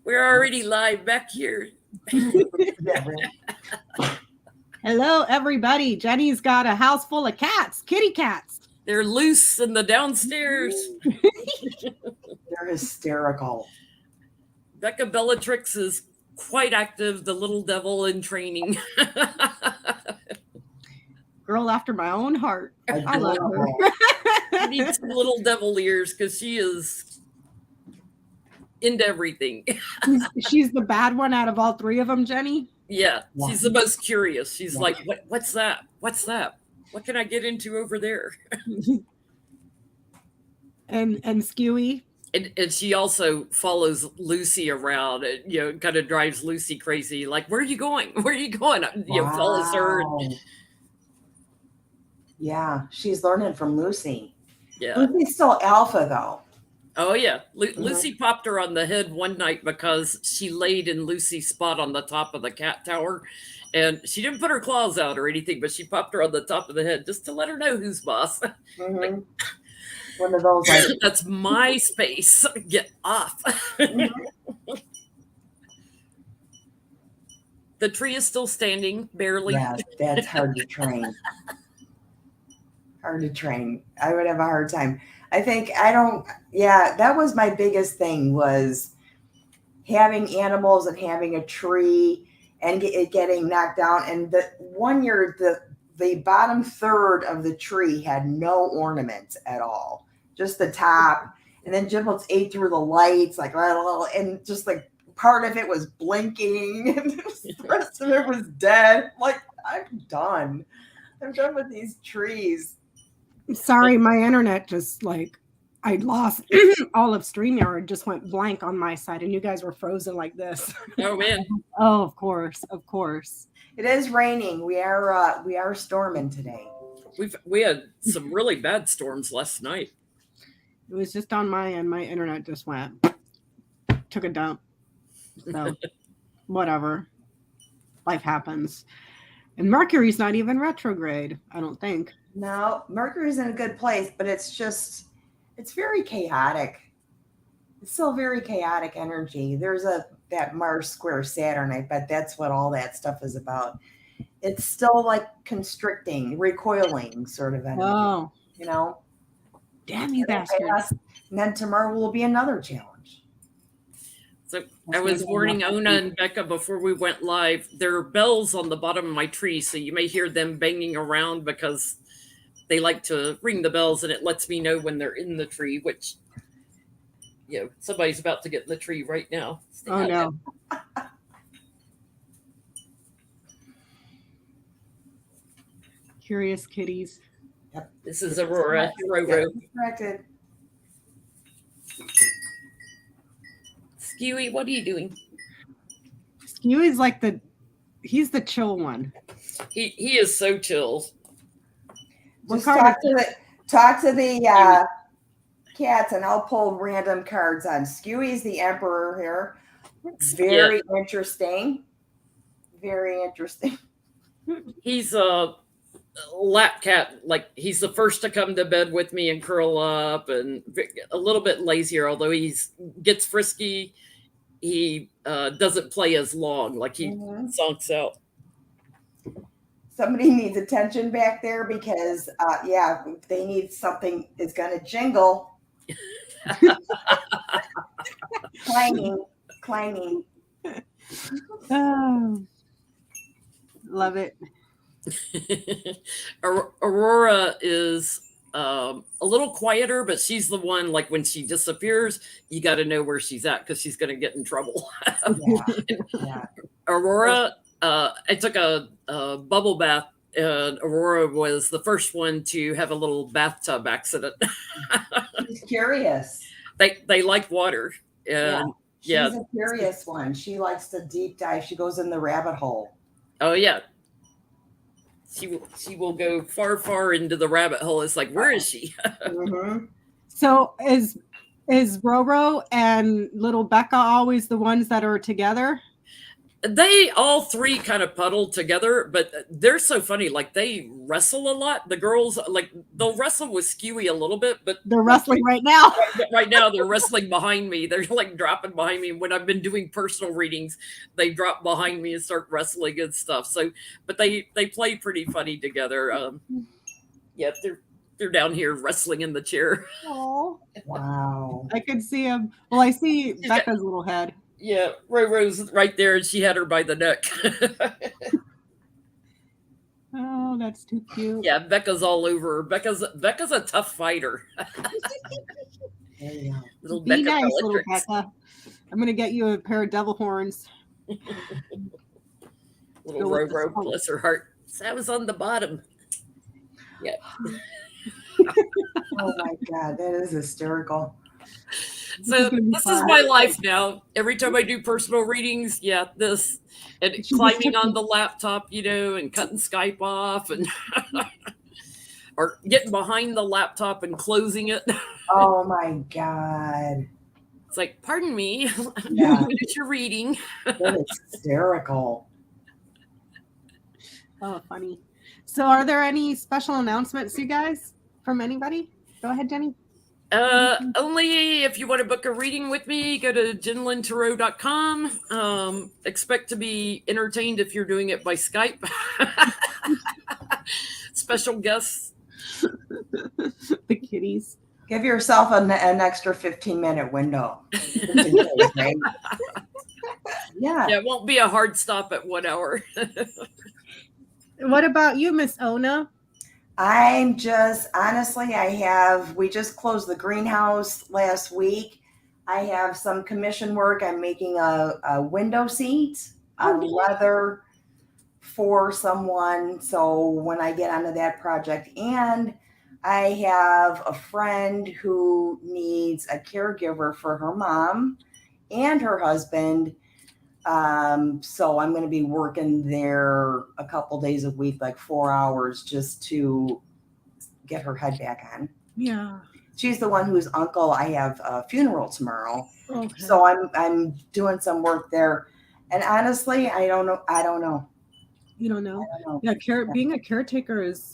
We're already live back here. Hello, everybody. Jenny's got a house full of cats, kitty cats. They're loose in the downstairs. They're hysterical. Becca Bellatrix is quite active, the little devil in training. Girl after my own heart. I love her. She needs some little devil ears because she is into everything. She's the bad one out of all three of them, Jenny. Yeah, she's the most curious. She's like, what's that? What's that? What can I get into over there? and Skewy. And she also follows Lucy around and, kind of drives Lucy crazy. Like, where are you going? Where are you going? Follows her. Yeah, she's learning from Lucy. Yeah. Lucy's still alpha, though. Oh, yeah. Lucy popped her on the head one night because she laid in Lucy's spot on the top of the cat tower. And she didn't put her claws out or anything, but she popped her on the top of the head just to let her know who's boss. Mm-hmm. Like, one of those. Like, that's my space. Get off. Mm-hmm. The tree is still standing, barely. Yeah, that's hard to train. Hard to train. I would have a hard time. That was my biggest thing, was having animals and having a tree and it getting knocked down. And the one year, the bottom third of the tree had no ornaments at all, just the top. And then giblets ate through the lights, and just like part of it was blinking and the rest of it was dead. Like, I'm done. I'm done with these trees. Sorry, my internet just I lost all of StreamYard, just went blank on my side, and you guys were frozen like this. Oh, man. Oh, of course. It is raining. We are storming today. We had some really bad storms last night. It was just on my end. My internet just took a dump. So, whatever. Life happens. And Mercury's not even retrograde, I don't think. No, Mercury's in a good place, but it's very chaotic. It's still very chaotic energy. There's that Mars square Saturn. I bet that's what all that stuff is about. It's still like constricting, recoiling sort of energy. Oh. Damn you bastards. And then tomorrow will be another challenge. So I was warning Ona and Becca before we went live. There are bells on the bottom of my tree, so you may hear them banging around because they like to ring the bells, and it lets me know when they're in the tree, which, somebody's about to get in the tree right now. Oh, no. Curious kitties. Yep. This is Aurora. Roro. Corrected. Skewy, what are you doing? Skewy's he's the chill one. He is so chill. Just talk to the cats, and I'll pull random cards on. Skewy's the emperor here. Very interesting. Very interesting. He's a lap cat. Like, he's the first to come to bed with me and curl up, and a little bit lazier, although he gets frisky. He doesn't play as long. Like, he zonks out. Somebody needs attention back there because, they need something is going to jingle. Clanging. Oh, love it. Aurora is a little quieter, but she's the one, like, when she disappears, you got to know where she's at because she's going to get in trouble. Yeah. Aurora, I took a bubble bath, and Aurora was the first one to have a little bathtub accident. She's curious. They like water. And She's a curious one. She likes to deep dive. She goes in the rabbit hole. Oh, yeah. She will go far into the rabbit hole. It's like, where is she? Mm-hmm. So is Roro and little Becca always the ones that are together? They all three kind of puddle together, but they're so funny. Like they wrestle a lot. The girls, like they'll wrestle with Skewy a little bit, but They're wrestling right now. right now they're wrestling behind me. They're like dropping behind me. When I've been doing personal readings, they drop behind me and start wrestling and stuff. So, but they play pretty funny together. Yeah, they're down here wrestling in the chair. Oh, Wow. I could see him. Well, I see Becca's little head. Yeah, Ro's right there, and she had her by the neck. Oh, that's too cute. Yeah, Becca's all over. Becca's a tough fighter. There you go. Little Be Becca nice, little Bellatrix. Becca. I'm gonna get you a pair of devil horns. Little Go with the Ro, smoke. bless her heart. So I was on the bottom. Yeah. Oh my God, that is hysterical. So gonna be this is fun. my life now. Every time I do personal readings, yeah, this and She climbing just- on the laptop, and cutting Skype off and or getting behind the laptop and closing it. Oh my God. It's like, pardon me, Yeah. finish your reading. That is hysterical. Oh, funny. So, are there any special announcements, you guys, from anybody? Go ahead, Jenny. Only if you want to book a reading with me, go to jenlintarot.com. Expect to be entertained if you're doing it by Skype. Special guests. The kitties. Give yourself an extra 15-minute window. Right? Yeah. Yeah, it won't be a hard stop at 1 hour. What about you, Miss Ona? I'm just, honestly, we just closed the greenhouse last week. I have some commission work. I'm making a window seat out of leather for someone. So when I get onto that project, and I have a friend who needs a caregiver for her mom and her husband. So I'm going to be working there a couple days a week, like 4 hours, just to get her head back on. Yeah. She's the one whose uncle I have a funeral tomorrow. Okay. So I'm doing some work there. And honestly, I don't know. You don't know? I don't know. Yeah, being a caretaker is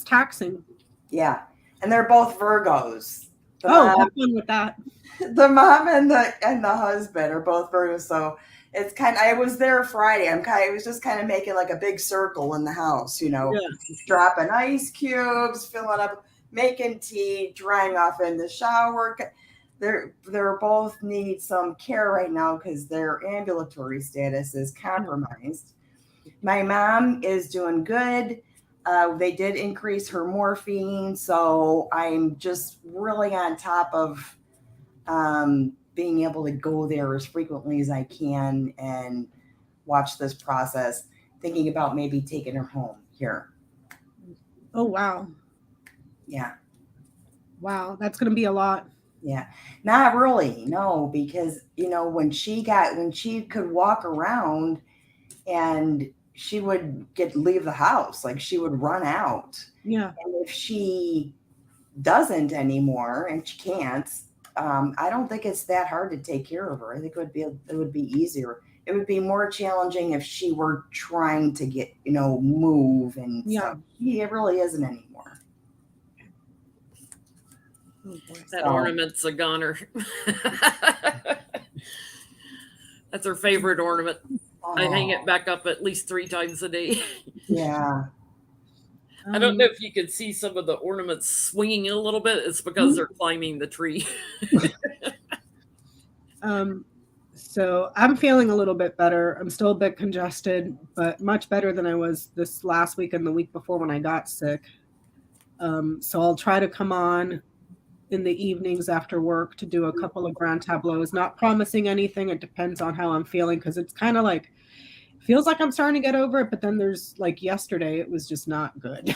taxing. Yeah. And they're both Virgos. The Have mom, fun with that. the mom and the husband are both Virgos. So it's I was there Friday. I was just kind of making like a big circle in the house, dropping ice cubes, filling up, making tea, drying off in the shower. They're both need some care right now because their ambulatory status is compromised. My mom is doing good. They did increase her morphine, so I'm just really on top of being able to go there as frequently as I can and watch this process, thinking about maybe taking her home here. Oh, wow. Yeah. Wow. That's going to be a lot. Yeah. Not really. No, because, when she could walk around and she would leave the house, like she would run out. Yeah. And if she doesn't anymore and she can't, I don't think it's that hard to take care of her. I think it would be easier. It would be more challenging if she were trying to get, move and stuff. It really isn't anymore. Oh, boy. That ornament's a goner. That's her favorite ornament. I hang it back up at least 3 times a day. Yeah. I don't know if you can see some of the ornaments swinging a little bit. It's because they're climbing the tree. So I'm feeling a little bit better. I'm still a bit congested, but much better than I was this last week and the week before when I got sick. So I'll try to come on in the evenings after work to do a couple of grand tableaus. Not promising anything. It depends on how I'm feeling, because it's kind of like, feels like I'm starting to get over it, but then there's like yesterday, it was just not good.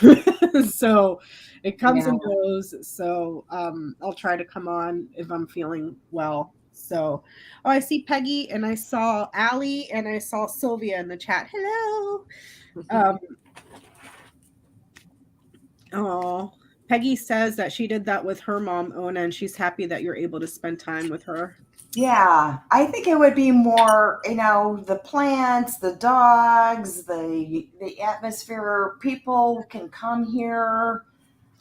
So it comes and goes. So I'll try to come on if I'm feeling well. So, I see Peggy, and I saw Allie, and I saw Sylvia in the chat. Hello. Peggy says that she did that with her mom, Ona, and she's happy that you're able to spend time with her. Yeah, I think it would be more, the plants, the dogs, the atmosphere. People can come here.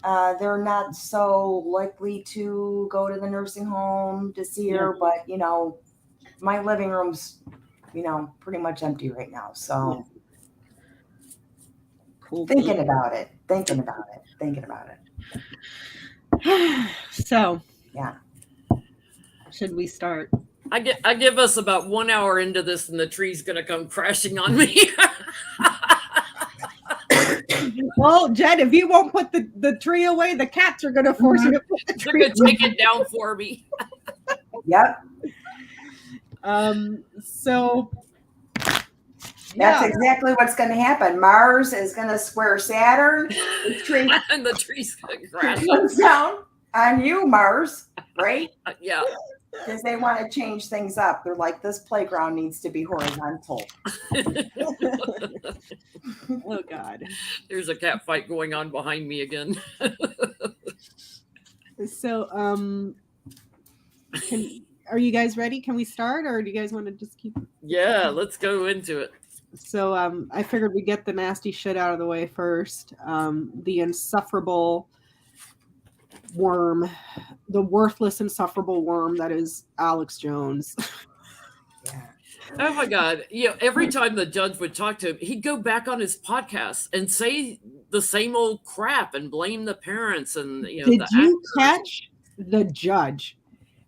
They're not so likely to go to the nursing home to see her, but my living room's, pretty much empty right now. So Cool. thinking about it. So Yeah. should we start? I give us about 1 hour into this, and the tree's gonna come crashing on me. Well, Jen, if you won't put the tree away, the cats are going to force you to put the They're tree gonna take it down for me. Yep. So That's exactly what's going to happen. Mars is going to square Saturn. The tree And the tree's gonna crash. comes down on you, Mars, right? Yeah. Because they want to change things up. They're like, this playground needs to be horizontal. Oh God. There's a cat fight going on behind me again. So are you guys ready? Can we start, or do you guys want to just keep? Yeah, let's go into it. So I figured we'd get the nasty shit out of the way first. The insufferable worm, the worthless, insufferable worm that is Alex Jones. Yeah. Oh my God. Every time the judge would talk to him, he'd go back on his podcast and say the same old crap and blame the parents and Did the you actors. catch the judge?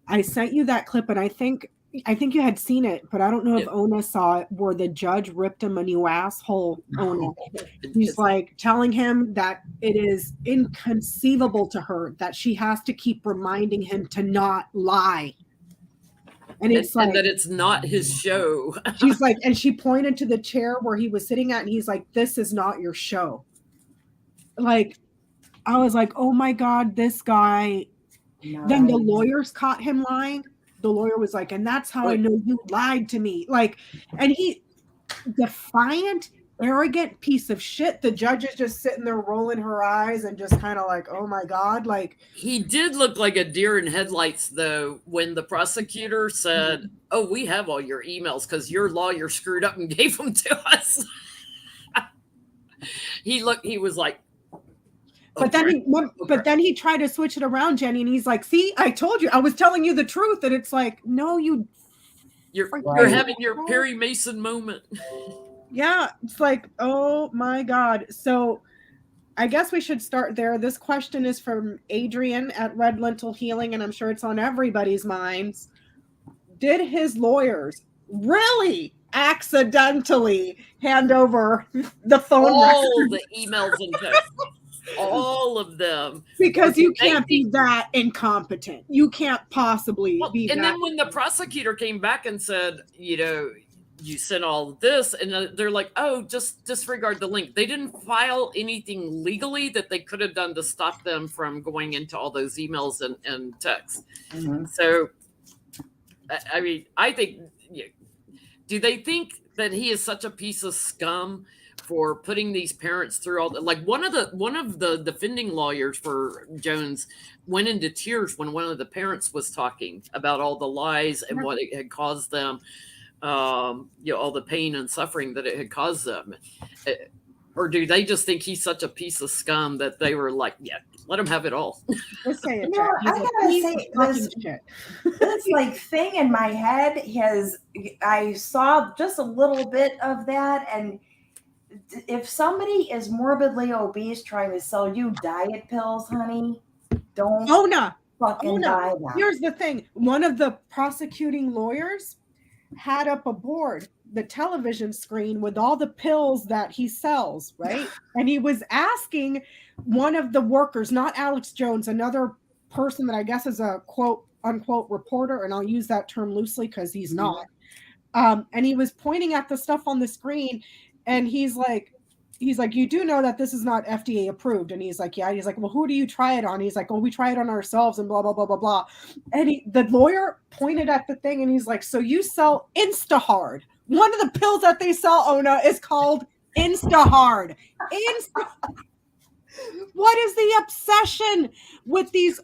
I sent you that clip, and I think you had seen it, but I don't know if Ona saw it, where the judge ripped him a new asshole. Ona. He's like telling him that it is inconceivable to her that she has to keep reminding him to not lie. And it's and that it's not his show. She's like, and she pointed to the chair where he was sitting at, and he's like, this is not your show. Like, I was like, oh my God, this guy. No. Then the lawyers caught him lying. The lawyer was like, and that's how I know you lied to me. Like, and he, defiant, arrogant piece of shit. The judge is just sitting there rolling her eyes and just kind of like, oh my God. Like, he did look like a deer in headlights, though, when the prosecutor said, oh, we have all your emails because your lawyer screwed up and gave them to us. He was like, but then he tried to switch it around, Jenny, and he's like, see, I told you, I was telling you the truth. And it's like, no, you're having your Perry Mason moment. Yeah, it's like, oh my God. So I guess we should start there. This question is from Adrian at Red Lentil Healing, and I'm sure it's on everybody's minds. Did his lawyers really accidentally hand over the phone all the emails and texts? All of them. Because you can't be that incompetent. You can't possibly be and that. then when the prosecutor came back and said, you sent all of this, and they're like, oh, just disregard the link. They didn't file anything legally that they could have done to stop them from going into all those emails and texts. Mm-hmm. So, I mean, I think, do they think that he is such a piece of scum for putting these parents through all like one of the defending lawyers for Jones went into tears when one of the parents was talking about all the lies and what it had caused them, all the pain and suffering that it had caused them. Or do they just think he's such a piece of scum that they were like, yeah, let him have it all? Let's say it. I gotta say, this like thing in my head I saw just a little bit of that, and if somebody is morbidly obese trying to sell you diet pills, honey, don't fucking buy them. Here's the thing. One of the prosecuting lawyers had up a board, the television screen with all the pills that he sells, right? And he was asking one of the workers, not Alex Jones, another person that I guess is a quote unquote reporter, and I'll use that term loosely because he's not. And he was pointing at the stuff on the screen, and he's like, you do know that this is not FDA approved. And he's like, yeah. He's like, well, who do you try it on? He's like, well, we try it on ourselves and blah, blah, blah, blah, blah. And the lawyer pointed at the thing, and he's like, so you sell Instahard. One of the pills that they sell, Ona, is called Instahard. What is the obsession with these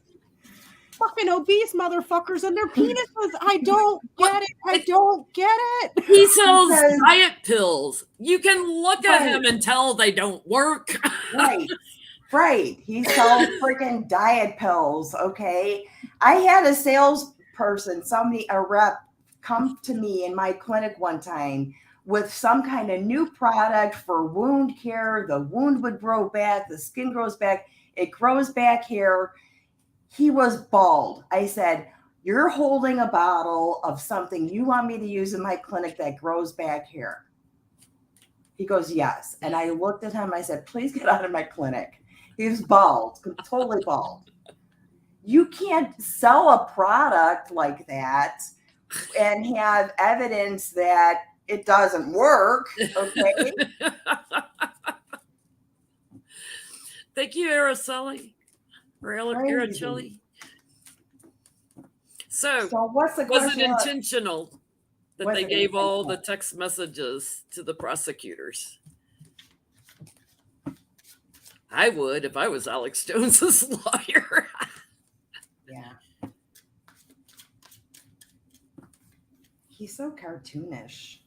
fucking obese motherfuckers and their penises. I don't get it. I don't get it. He sells Because- diet pills. You can look at Right. him and tell they don't work. Right. He sells freaking diet pills. Okay. I had a salesperson, a rep, come to me in my clinic one time with some kind of new product for wound care. The wound would grow back. The skin grows back. It grows back hair. He was bald. I said, "You're holding a bottle of something you want me to use in my clinic that grows back hair." He goes, "Yes." And I looked at him. I said, "Please get out of my clinic." He was bald, totally bald. You can't sell a product like that and have evidence that it doesn't work. Okay. Thank you, Araceli. Or Araceli. So what's the was question? it intentional that Was they it gave all intentional? the text messages to the prosecutors? I would if I was Alex Jones's lawyer. Yeah. He's so cartoonish.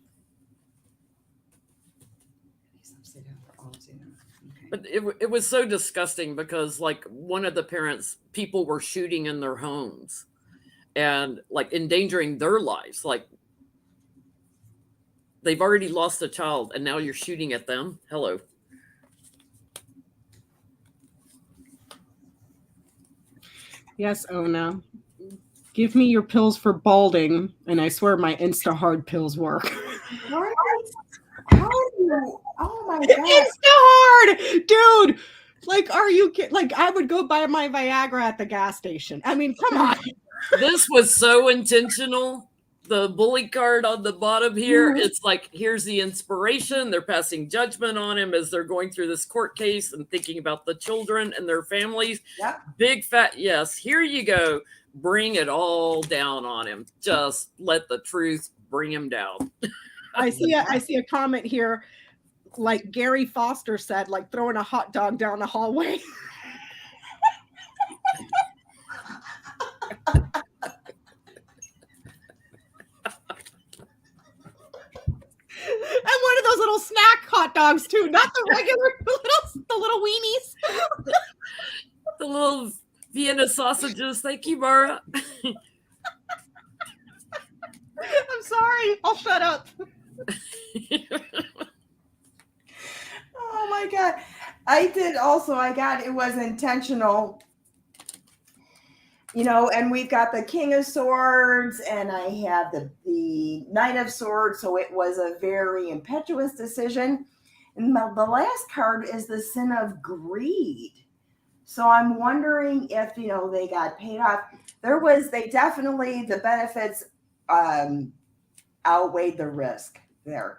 He's upside down for all to know. Okay. But it was so disgusting because, like, one of the parents, people were shooting in their homes and, like, endangering their lives. Like, they've already lost a child and now you're shooting at them. Hello. Yes, Ona. Give me your pills for balding, and I swear my Insta Hard pills work. Right? How do you? Oh my god! Insta Hard, dude. Like, are you kidding? Like, I would go buy my Viagra at the gas station. I mean, come on. This was so intentional. The bully card on the bottom here, it's like, here's the inspiration. They're passing judgment on him as they're going through this court case and thinking about the children and their families. Yep. Big fat yes. Here you go. Bring it all down on him. Just let the truth bring him down. I see a comment here, like Gary Foster said, like throwing a hot dog down the hallway. And one of those little snack hot dogs too, not the regular the little weenies. The little Vienna sausages. Thank you, Mara. I'm sorry. I'll shut up. Oh my god! I did also. It was intentional. You know, and we've got the King of Swords, and I have the Knight of Swords, so it was a very impetuous decision. And the last card is the Sin of Greed. So I'm wondering if, you know, they got paid off. The benefits outweighed the risk there.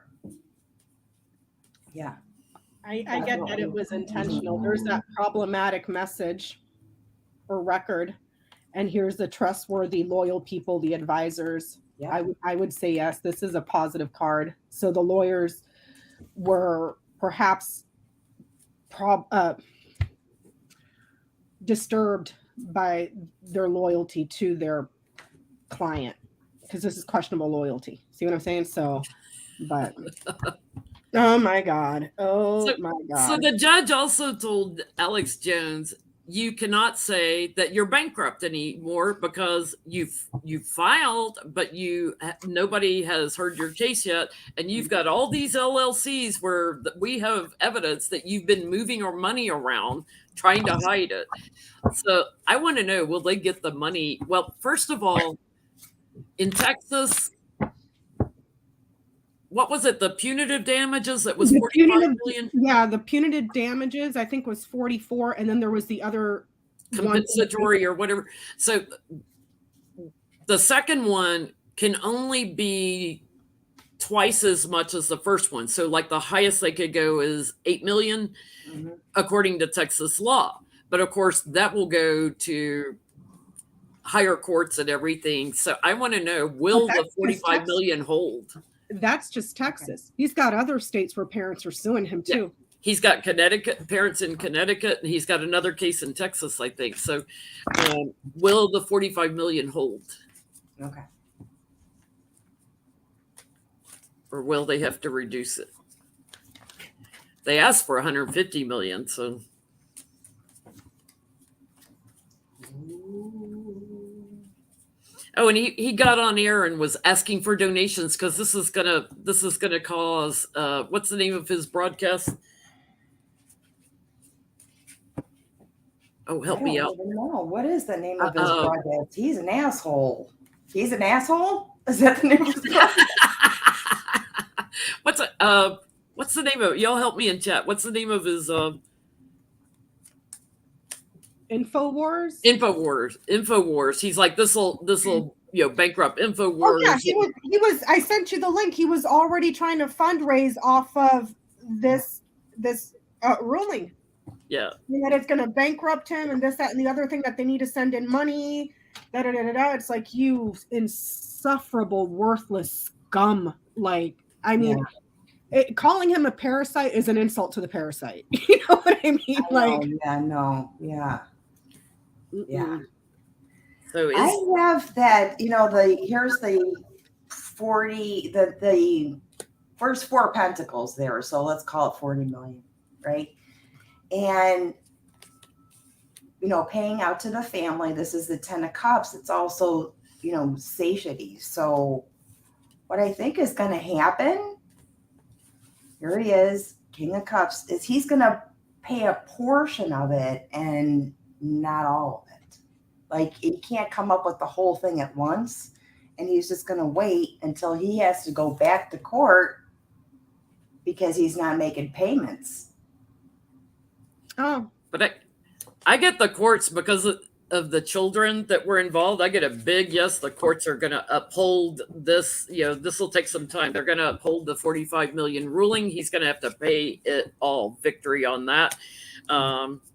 Yeah. I get that it was intentional. There's that problematic message or record. And here's the trustworthy, loyal people, the advisors. Yeah. I would say yes, this is a positive card. So the lawyers were perhaps disturbed by their loyalty to their client, because this is questionable loyalty. See what I'm saying? So, but oh my God. So the judge also told Alex Jones, you cannot say that you're bankrupt anymore because you've filed, but nobody has heard your case yet, and you've got all these LLCs where we have evidence that you've been moving your money around trying to hide it. So I want to know, will they get the money? Well, first of all, in Texas, what was it? The punitive damages that was $45 million? Yeah, the punitive damages, I think, was 44, and then there was the other compensatory or whatever. So the second one can only be twice as much as the first one. So like the highest they could go is $8 million, according to Texas law. But of course, that will go to higher courts and everything. So I want to know, will the $45 million hold? That's just Texas. He's got other states where parents are suing him too. he's got Connecticut parents in Connecticut, and he's got another case in Texas, I think. So, will the 45 million hold, Okay. or will they have to reduce it? They asked for 150 million, so. Oh, and he got on air and was asking for donations because this is gonna cause what's the name of his broadcast? Oh, help me out. I don't even know. What is the name of his broadcast? He's an asshole. He's an asshole? Is that the name of his broadcast? What's the name of it? Y'all help me in chat. What's the name of his InfoWars? InfoWars. He's like, this'll bankrupt InfoWars. Oh yeah, he was. I sent you the link. He was already trying to fundraise off of this ruling. Yeah, and that it's going to bankrupt him, and this, that, and the other thing, that they need to send in money. It's like, you insufferable, worthless scum. Like, I mean, calling him a parasite is an insult to the parasite. You know what I mean? Yeah. So I have that. Here's the 40, the first 4 pentacles there. So let's call it 40 million, right? And paying out to the family. This is the 10 of Cups. It's also satiety. So what I think is going to happen, here he is, King of Cups, is he's going to pay a portion of it and not all of it. Like, he can't come up with the whole thing at once, and he's just going to wait until he has to go back to court because he's not making payments. Oh, but I get the courts because of the children that were involved. I get a big yes. The courts are going to uphold this. This will take some time. They're going to uphold the 45 million ruling. He's going to have to pay it all. Victory on that.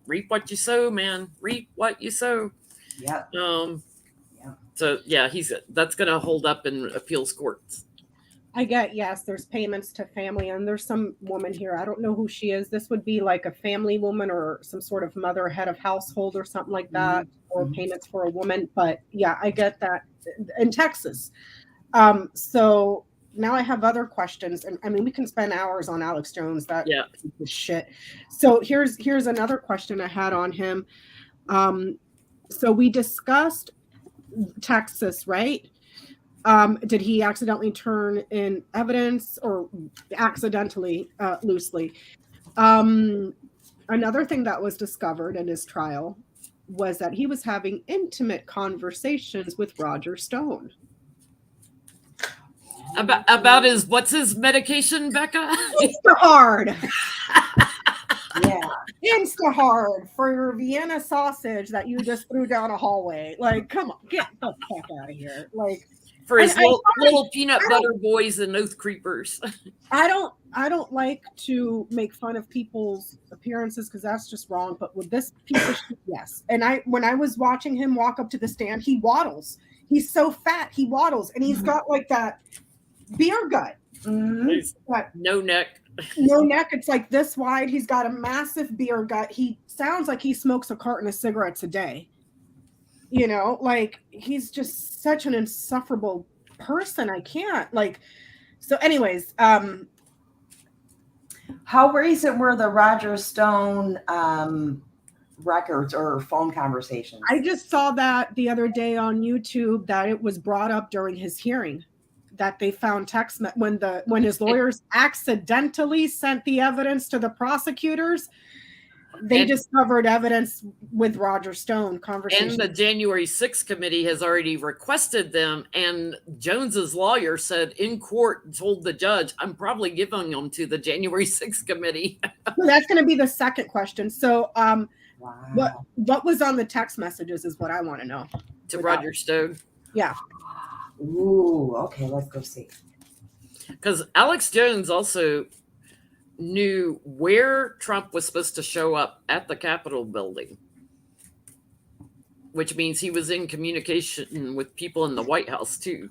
Reap what you sow, man. Reap what you sow. Yeah. So yeah, that's going to hold up in appeals courts. I get, yes, there's payments to family, and there's some woman here. I don't know who she is. This would be like a family woman or some sort of mother, head of household or something like that, or payments for a woman. But yeah, I get that in Texas. So now I have other questions, and I mean, we can spend hours on Alex Jones. That shit. So here's another question I had on him. So we discussed Texas, right? Did he accidentally turn in evidence, or accidentally, loosely? Another thing that was discovered in his trial was that he was having intimate conversations with Roger Stone. About what's his medication, Becca? Insta-hard. Yeah. Insta-hard for your Vienna sausage that you just threw down a hallway. Like, come on, get the fuck out of here. Like, for his little peanut butter boys and oath creepers. I don't like to make fun of people's appearances because that's just wrong. But with this piece of shit, yes. And when I was watching him walk up to the stand, he waddles. He's so fat, he waddles, and he's got like that beer gut. No neck. No neck. It's like this wide. He's got a massive beer gut. He sounds like he smokes a carton of cigarettes a day. Like, he's just such an insufferable person. I can't, like, so anyways, how recent were the Roger Stone records or phone conversations? I just saw that the other day on YouTube, that it was brought up during his hearing, that they found text when his lawyers accidentally sent the evidence to the prosecutors. They discovered evidence with Roger Stone conversations. And the January 6th committee has already requested them. And Jones's lawyer said in court, told the judge, I'm probably giving them to the January 6th committee. So that's going to be the second question. So what was on the text messages is what I want to know. To Roger Stone? Yeah. Ooh, okay, let's go see. Because Alex Jones also knew where Trump was supposed to show up at the Capitol building, which means he was in communication with people in the White House too.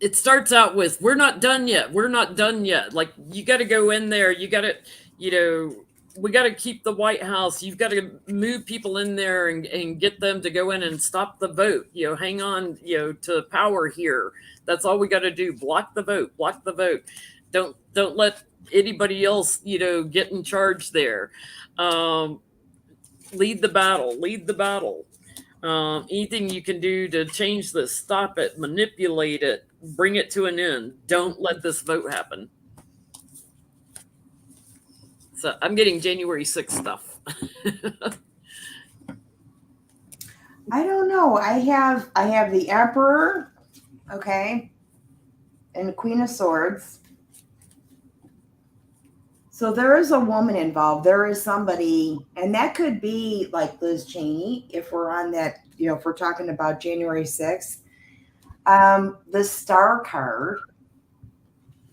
it starts out with, we're not done yet. We're not done yet. Like, you got to go in there. You got to, we got to keep the White House. You've got to move people in there and get them to go in and stop the vote. Hang on, to power here. That's all we got to do. Block the vote. Block the vote. Don't let anybody else, get in charge there. Lead the battle. Lead the battle. Anything you can do to change this, stop it, manipulate it, bring it to an end. Don't let this vote happen. So I'm getting January 6th stuff. I don't know. I have the Emperor, okay, and the Queen of Swords. So there is a woman involved. There is somebody, and that could be like Liz Cheney, if we're on that, if we're talking about January 6th. The star card,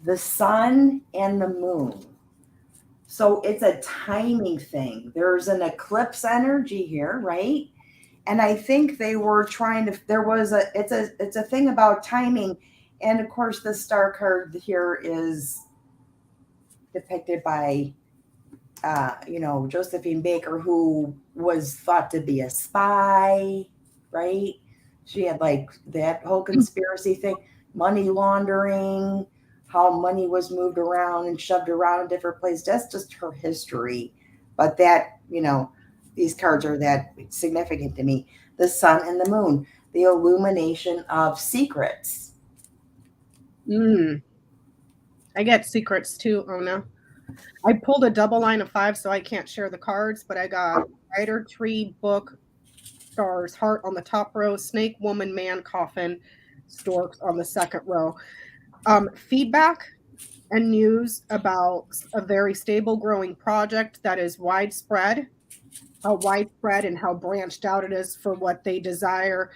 the sun and the moon. So it's a timing thing. There's an eclipse energy here, right? And I think they were trying to, it's a thing about timing. And of course, the star card here is depicted by, Josephine Baker, who was thought to be a spy, right? She had like that whole conspiracy thing, money laundering, how money was moved around and shoved around in different places. That's just her history. But that, these cards are that significant to me. The sun and the moon, the illumination of secrets. I get secrets too, Ona. I pulled a double line of 5, so I can't share the cards, but I got Rider, Tree, Book, Stars, Heart on the top row, Snake, Woman, Man, Coffin, Storks on the second row. Feedback and news about a very stable growing project that is widespread, how widespread and how branched out it is for what they desire.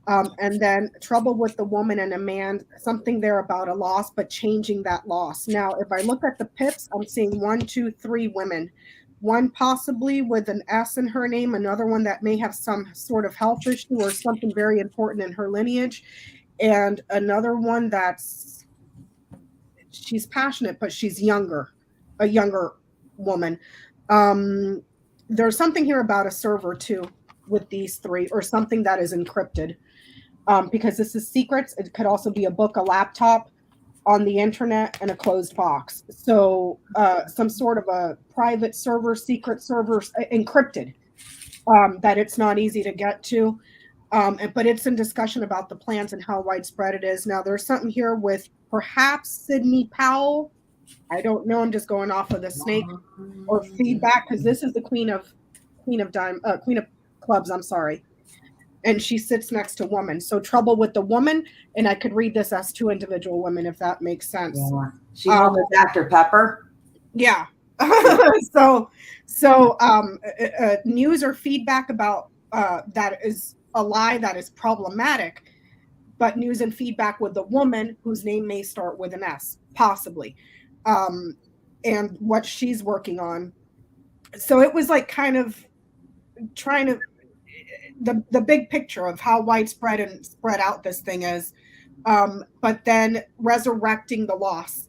And then trouble with the woman and a man, something there about a loss, but changing that loss. Now, if I look at the pips, I'm seeing 1, 2, 3 women. One possibly with an S in her name, another one that may have some sort of health issue or something very important in her lineage, and another one she's passionate, but she's a younger woman. There's something here about a server too with these 3, or something that is encrypted. Because this is secrets. It could also be a book, a laptop, on the internet, and a closed box. So some sort of a private server, secret server, encrypted, that it's not easy to get to. But it's in discussion about the plans and how widespread it is. Now, there's something here with perhaps Sidney Powell. I don't know. I'm just going off of the snake or feedback, because this is the Queen of Clubs. I'm sorry. And she sits next to woman. So trouble with the woman, and I could read this as 2 individual women, if that makes sense. Yeah. She called her Dr. Pepper. Yeah. News or feedback about that is a lie, that is problematic, but news and feedback with the woman whose name may start with an S, possibly, and what she's working on. So it was like kind of trying to, the big picture of how widespread and spread out this thing is, but then resurrecting the loss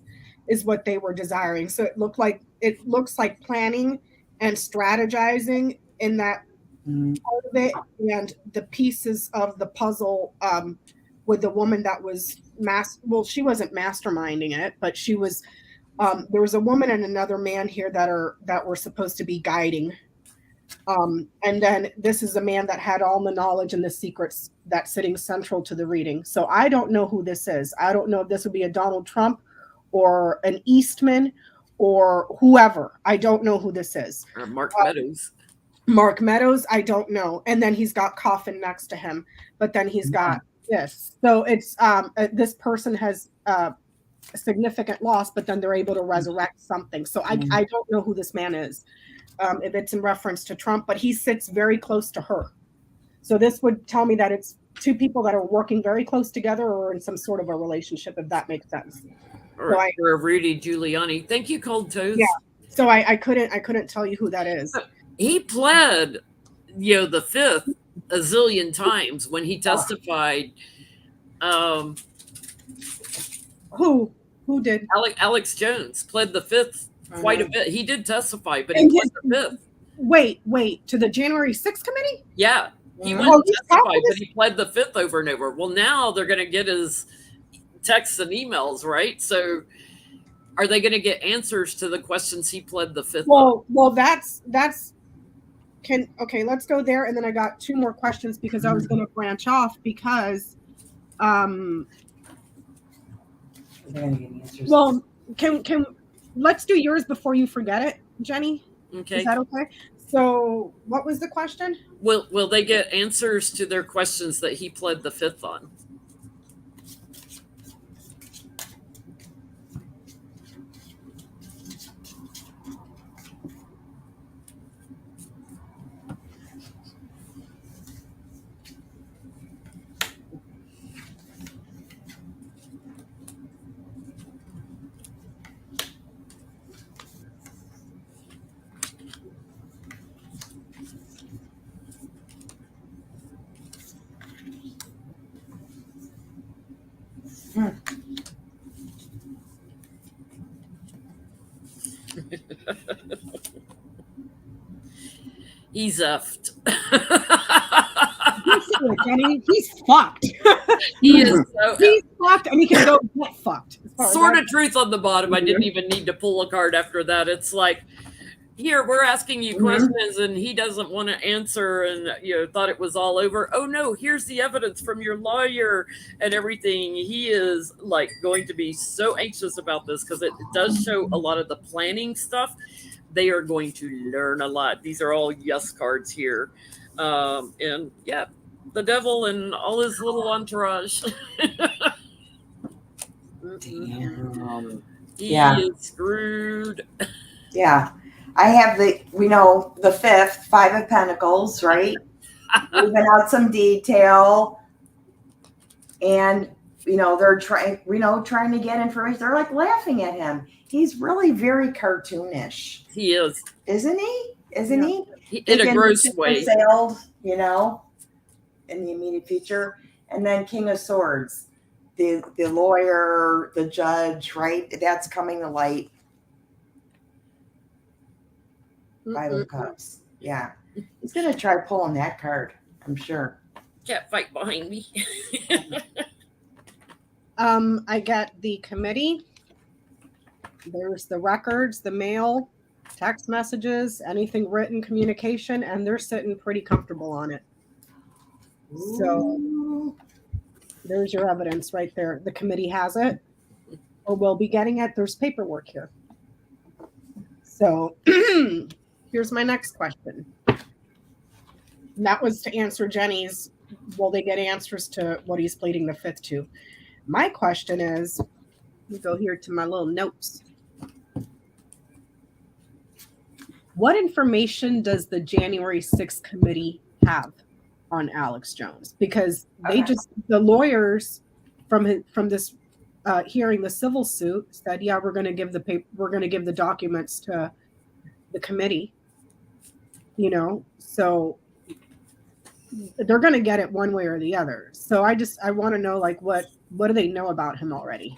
is what they were desiring. So it looks like planning and strategizing in that part of it, and the pieces of the puzzle with the woman that was she wasn't masterminding it, but she was. There was a woman and another man here that were supposed to be guiding. And then this is a man that had all the knowledge and the secrets that's sitting central to the reading. So I don't know who this is. I don't know if this would be a Donald Trump or an Eastman or whoever. I don't know who this is. Or Mark Meadows. Mark Meadows, I don't know. And then he's got Coffin next to him, but then he's got this. So it's this person has a significant loss, but then they're able to resurrect something. So I don't know who this man is. If it's in reference to Trump, but he sits very close to her. So this would tell me that it's 2 people that are working very close together or in some sort of a relationship, if that makes sense. Or Rudy Giuliani. Thank you, Cold Toes. Yeah. So I couldn't tell you who that is. He pled, the 5th a zillion times when he testified. Who did? Alex Jones pled the fifth quite a bit. He did testify, but he And pled the fifth. Wait, to the January 6th committee? Yeah. He Mhm. went and he's testified, talking but he pled the fifth over and over. Well, now they're going to get his texts and emails, right? So are they going to get answers to the questions he pled the fifth on? Well, that's okay, let's go there. And then I got two more questions because I was going to branch off because, They're gonna get answers. well, can let's do yours before you forget it, Jenny. Okay. Is that okay? So what was the question? Will they get answers to their questions that he pled the fifth on? He's effed. Jenny, he's fucked. He is so He's fucked, and he can go get fucked. sort of truth on the bottom. I didn't even need to pull a card after that. It's like, here, we're asking you questions and he doesn't want to answer and thought it was all over. Oh no, here's the evidence from your lawyer and everything. He is like going to be so anxious about this because it does show a lot of the planning stuff. They are going to learn a lot. These are all yes cards here. And yeah, the devil and all his little entourage. Damn. He is screwed. Yeah. I have the fifth, Five of Pentacles, right? Leaving out some detail. And, they're trying to get information. They're like laughing at him. He's really very cartoonish. He is. Isn't he? Isn't he? In a gross way. Sailed, in the immediate future. And then King of Swords. The lawyer, the judge, right? That's coming to light. Five of Cups. Yeah. He's going to try pulling that card, I'm sure. Cat fight behind me. I get the committee. There's the records, the mail, text messages, anything written communication, and they're sitting pretty comfortable on it. So there's your evidence right there. The committee has it or will be getting it. There's paperwork here. So here's my next question. And that was to answer Jenny's, will they get answers to what he's pleading the fifth to? My question is, let me go here to my little notes. What information does the January 6th committee have on Alex Jones? Because the lawyers from this hearing the civil suit said, yeah, we're going to give the documents to the committee, so they're going to get it one way or the other. So I want to know, like, what do they know about him already?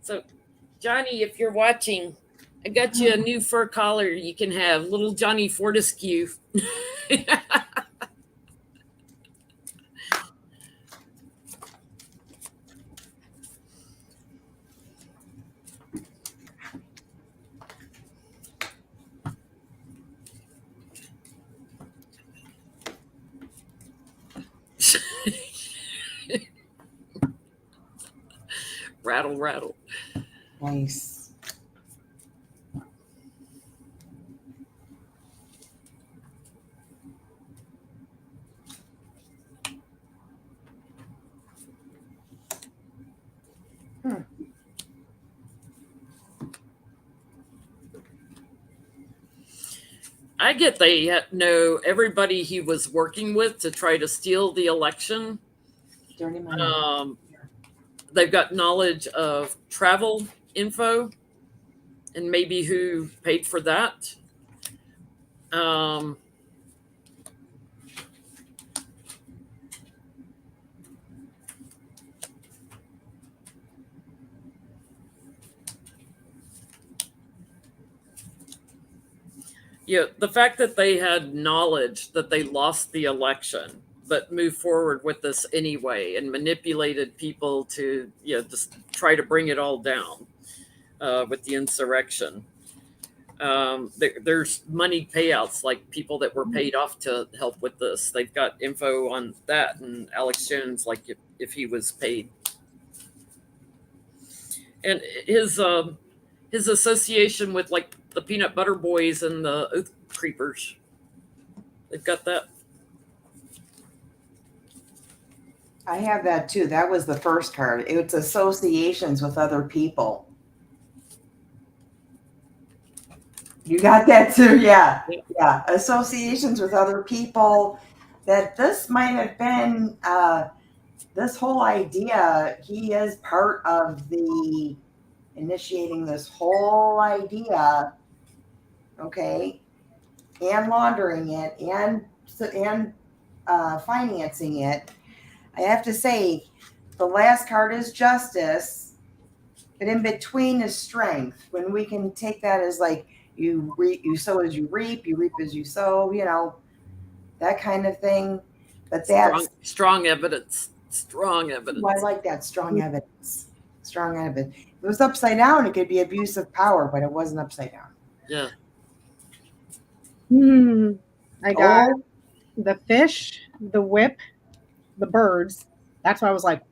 So, Johnny, if you're watching, I got you a new fur collar you can have, little Johnny Fortescue. Rattle, rattle. Nice. I get they know everybody he was working with to try to steal the election. Dirty money. They've got knowledge of travel info and maybe who paid for that. Um, yeah, the fact that they had knowledge that they lost the election, but moved forward with this anyway and manipulated people to, just try to bring it all down with the insurrection. There's money payouts, like people that were paid off to help with this. They've got info on that, and Alex Jones, like if he was paid, and his association with like the Peanut Butter Boys and the Oath Creepers. They've got that. I have that too. That was the first card. It's associations with other people. You got that too? Yeah. Yeah. Associations with other people. That this might have been this whole idea. He is part of the initiating this whole idea. Okay. And laundering it and financing it. I have to say, the last card is justice, but in between is strength. When we can take that as like you sow as you reap as you sow, that kind of thing. But that's strong evidence. Strong evidence. Well, I like that, strong evidence. Strong evidence. If it was upside down, it could be abuse of power, but it wasn't upside down. Yeah. I got the fish, the whip, the birds. That's why I was like,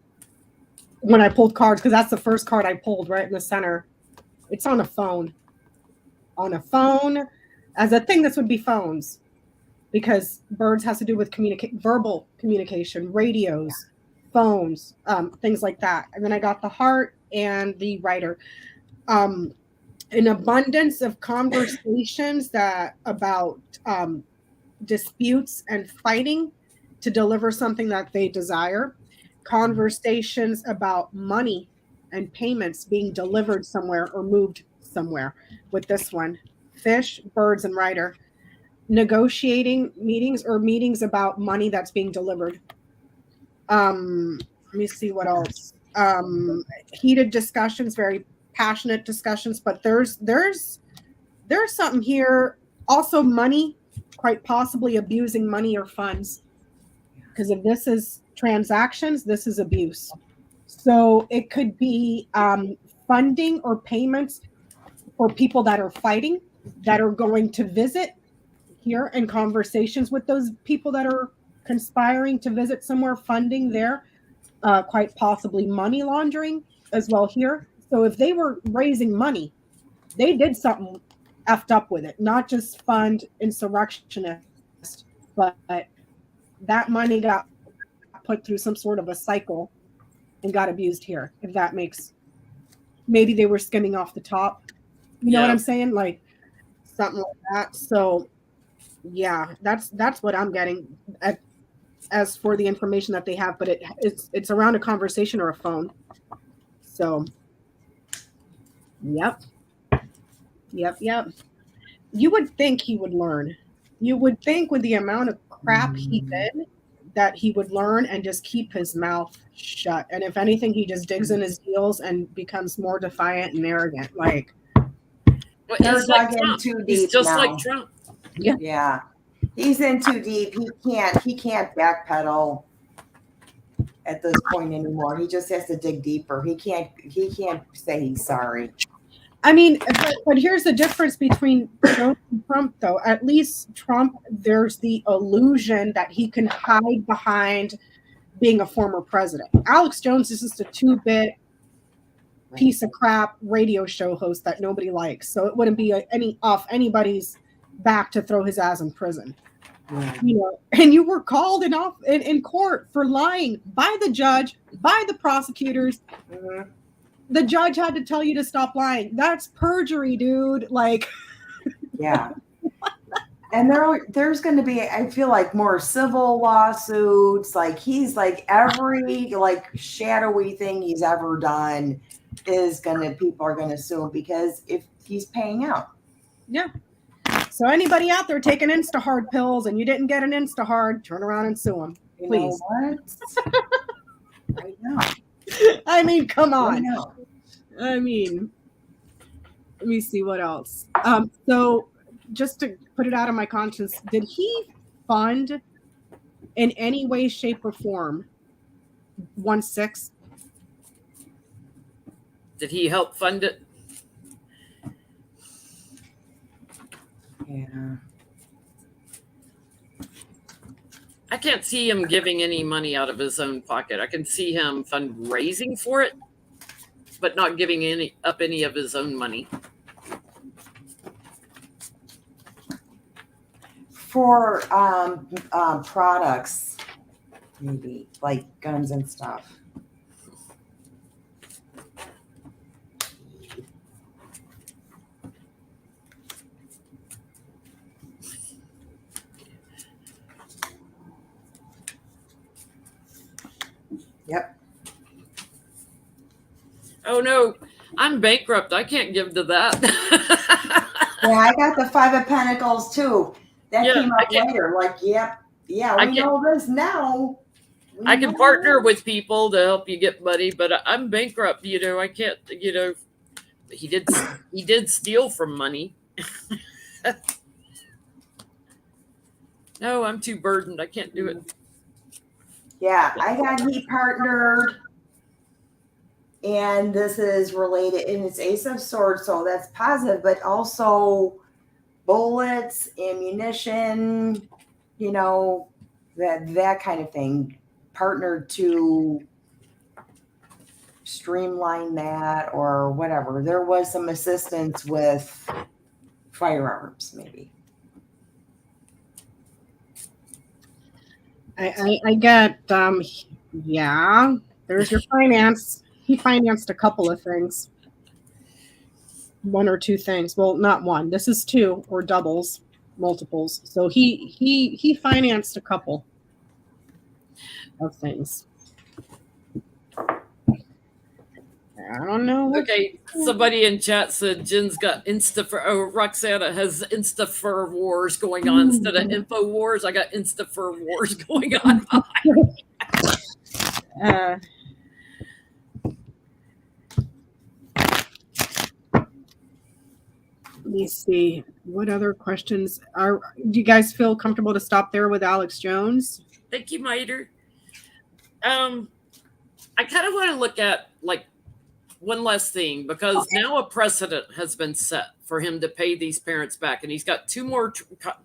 when I pulled cards, because that's the first card I pulled right in the center. It's on a phone. On a phone, as a thing, this would be phones, because birds has to do with verbal communication, radios, phones, things like that. And then I got the heart and the writer. An abundance of conversations about disputes and fighting to deliver something that they desire. Conversations about money and payments being delivered somewhere or moved somewhere with this one. Fish, birds, and writer. Negotiating meetings or meetings about money that's being delivered. Let me see what else. Heated discussions, very passionate discussions, but there's something here. Also money, quite possibly abusing money or funds. Because if this is transactions, this is abuse. So it could be funding or payments for people that are fighting, that are going to visit here, and conversations with those people that are conspiring to visit somewhere, funding there, quite possibly money laundering as well here. So if they were raising money, they did something effed up with it, not just fund insurrectionists, but that money got put through some sort of a cycle and got abused here. If that makes, maybe they were skimming off the top. You know what I'm saying? Like something like that. So yeah, that's what I'm getting as for the information that they have, but it's around a conversation or a phone. So yep. You would think he would learn. You would think with the amount of crap he did that he would learn and just keep his mouth shut. And if anything, he just digs in his heels and becomes more defiant and arrogant. Like, he's like Trump. He's just now. Like Trump. Yeah. He's in too deep. He can't backpedal at this point anymore. He just has to dig deeper. He can't say he's sorry. I mean, but here's the difference between Jones and Trump, though. At least Trump, there's the illusion that he can hide behind being a former president. Alex Jones is just a 2-bit piece of crap radio show host that nobody likes. So it wouldn't be off anybody's back to throw his ass in prison. And you were called in court for lying by the judge, by the prosecutors. Mm-hmm. The judge had to tell you to stop lying. That's perjury, dude. Like, yeah. And there's going to be, I feel like, more civil lawsuits. Like he's like every shadowy thing he's ever done people are going to sue him because if he's paying out. Yeah. So anybody out there taking Instahard pills and you didn't get an Instahard, turn around and sue them, please. You know what? Right now. I mean, come Right on. now. I mean, let me see what else. So just to put it out of my conscience, did he fund in any way, shape, or form 1/6? Did he help fund it? Yeah. I can't see him giving any money out of his own pocket. I can see him fundraising for it, but not giving any of his own money. For products, maybe like guns and stuff. Yep. Oh no, I'm bankrupt. I can't give to that. Yeah, I got the 5 of Pentacles too. That Yeah, came I up can- later. Like, yep, yeah, I we can- know this now. We I can know partner this. with people to help you get money, but I'm bankrupt. You know, I can't. You know, he did steal from money. No, I'm too burdened. I can't do it. Yeah, I got he partnered, and this is related, and it's Ace of Swords, so that's positive, but also bullets, ammunition, you know, that kind of thing. Partnered to streamline that or whatever. There was some assistance with firearms, maybe. I get, yeah, there's your finance. He financed a couple of things. 1 or 2 things. Well, not one. This is 2 or doubles, multiples. So he financed a couple of things. I don't know. Okay, somebody in chat said Jen's got Roxana has Instafur wars going on instead of info wars. I got Instafur wars going on. Let me see. What other questions do you guys feel comfortable to stop there with Alex Jones? Thank you, Miter. I kind of want to look at like one last thing, because now a precedent has been set for him to pay these parents back, and he's got 2 more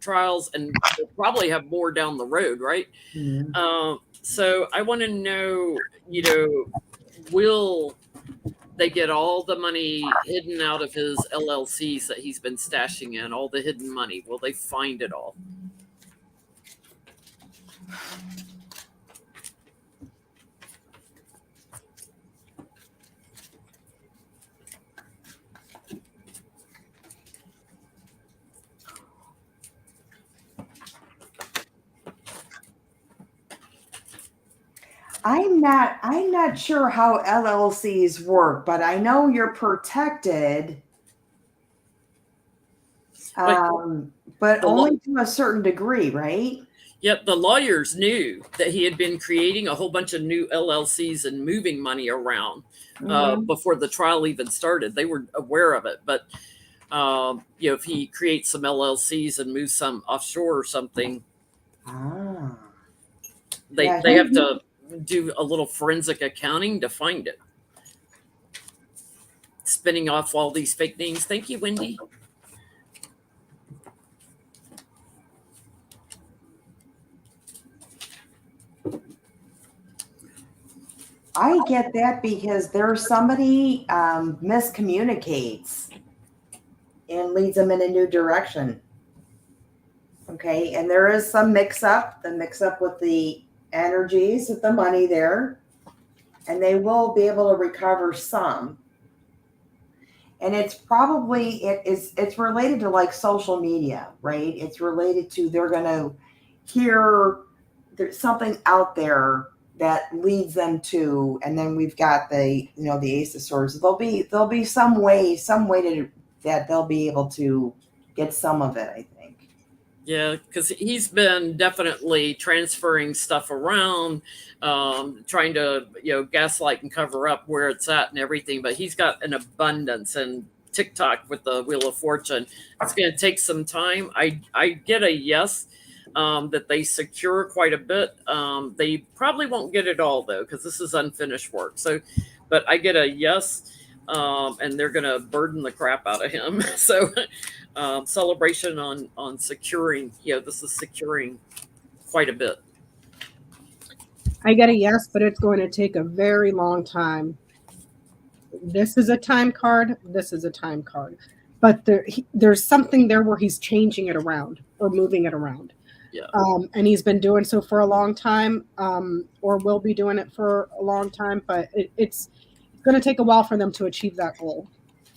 trials, and we'll probably have more down the road, right? Mm-hmm. So I want to know, you know, will they get all the money hidden out of his LLCs that he's been stashing in, all the hidden money? Will they find it all? I'm not sure how LLCs work, but I know you're protected. But only to a certain degree, right? Yep, the lawyers knew that he had been creating a whole bunch of new LLCs and moving money around before the trial even started. They were aware of it, but you know, if he creates some LLCs and moves some offshore or something, they have to do a little forensic accounting to find it. Spinning off all these fake names. Thank you, Wendy. I get that because there's somebody miscommunicates and leads them in a new direction. Okay, and there is some mix-up with the energies of the money there, and they will be able to recover some. And it's probably it's related to like social media, right? It's related to they're going to hear there's something out there that leads them to, and then we've got the Ace of Swords. There'll be some way to that they'll be able to get some of it, I think. Yeah, because he's been definitely transferring stuff around, trying to, gaslight and cover up where it's at and everything. But he's got an abundance, and TikTok with the Wheel of Fortune, it's going to take some time. I get a yes, that they secure quite a bit. They probably won't get it all though, because this is unfinished work. So, but I get a yes, and they're going to burden the crap out of him. So. Celebration on securing, this is securing quite a bit. I get a yes, but it's going to take a very long time. This is a time card. This is a time card. But there's something there where he's changing it around or moving it around. Yeah. And he's been doing so for a long time, or will be doing it for a long time. But it's going to take a while for them to achieve that goal,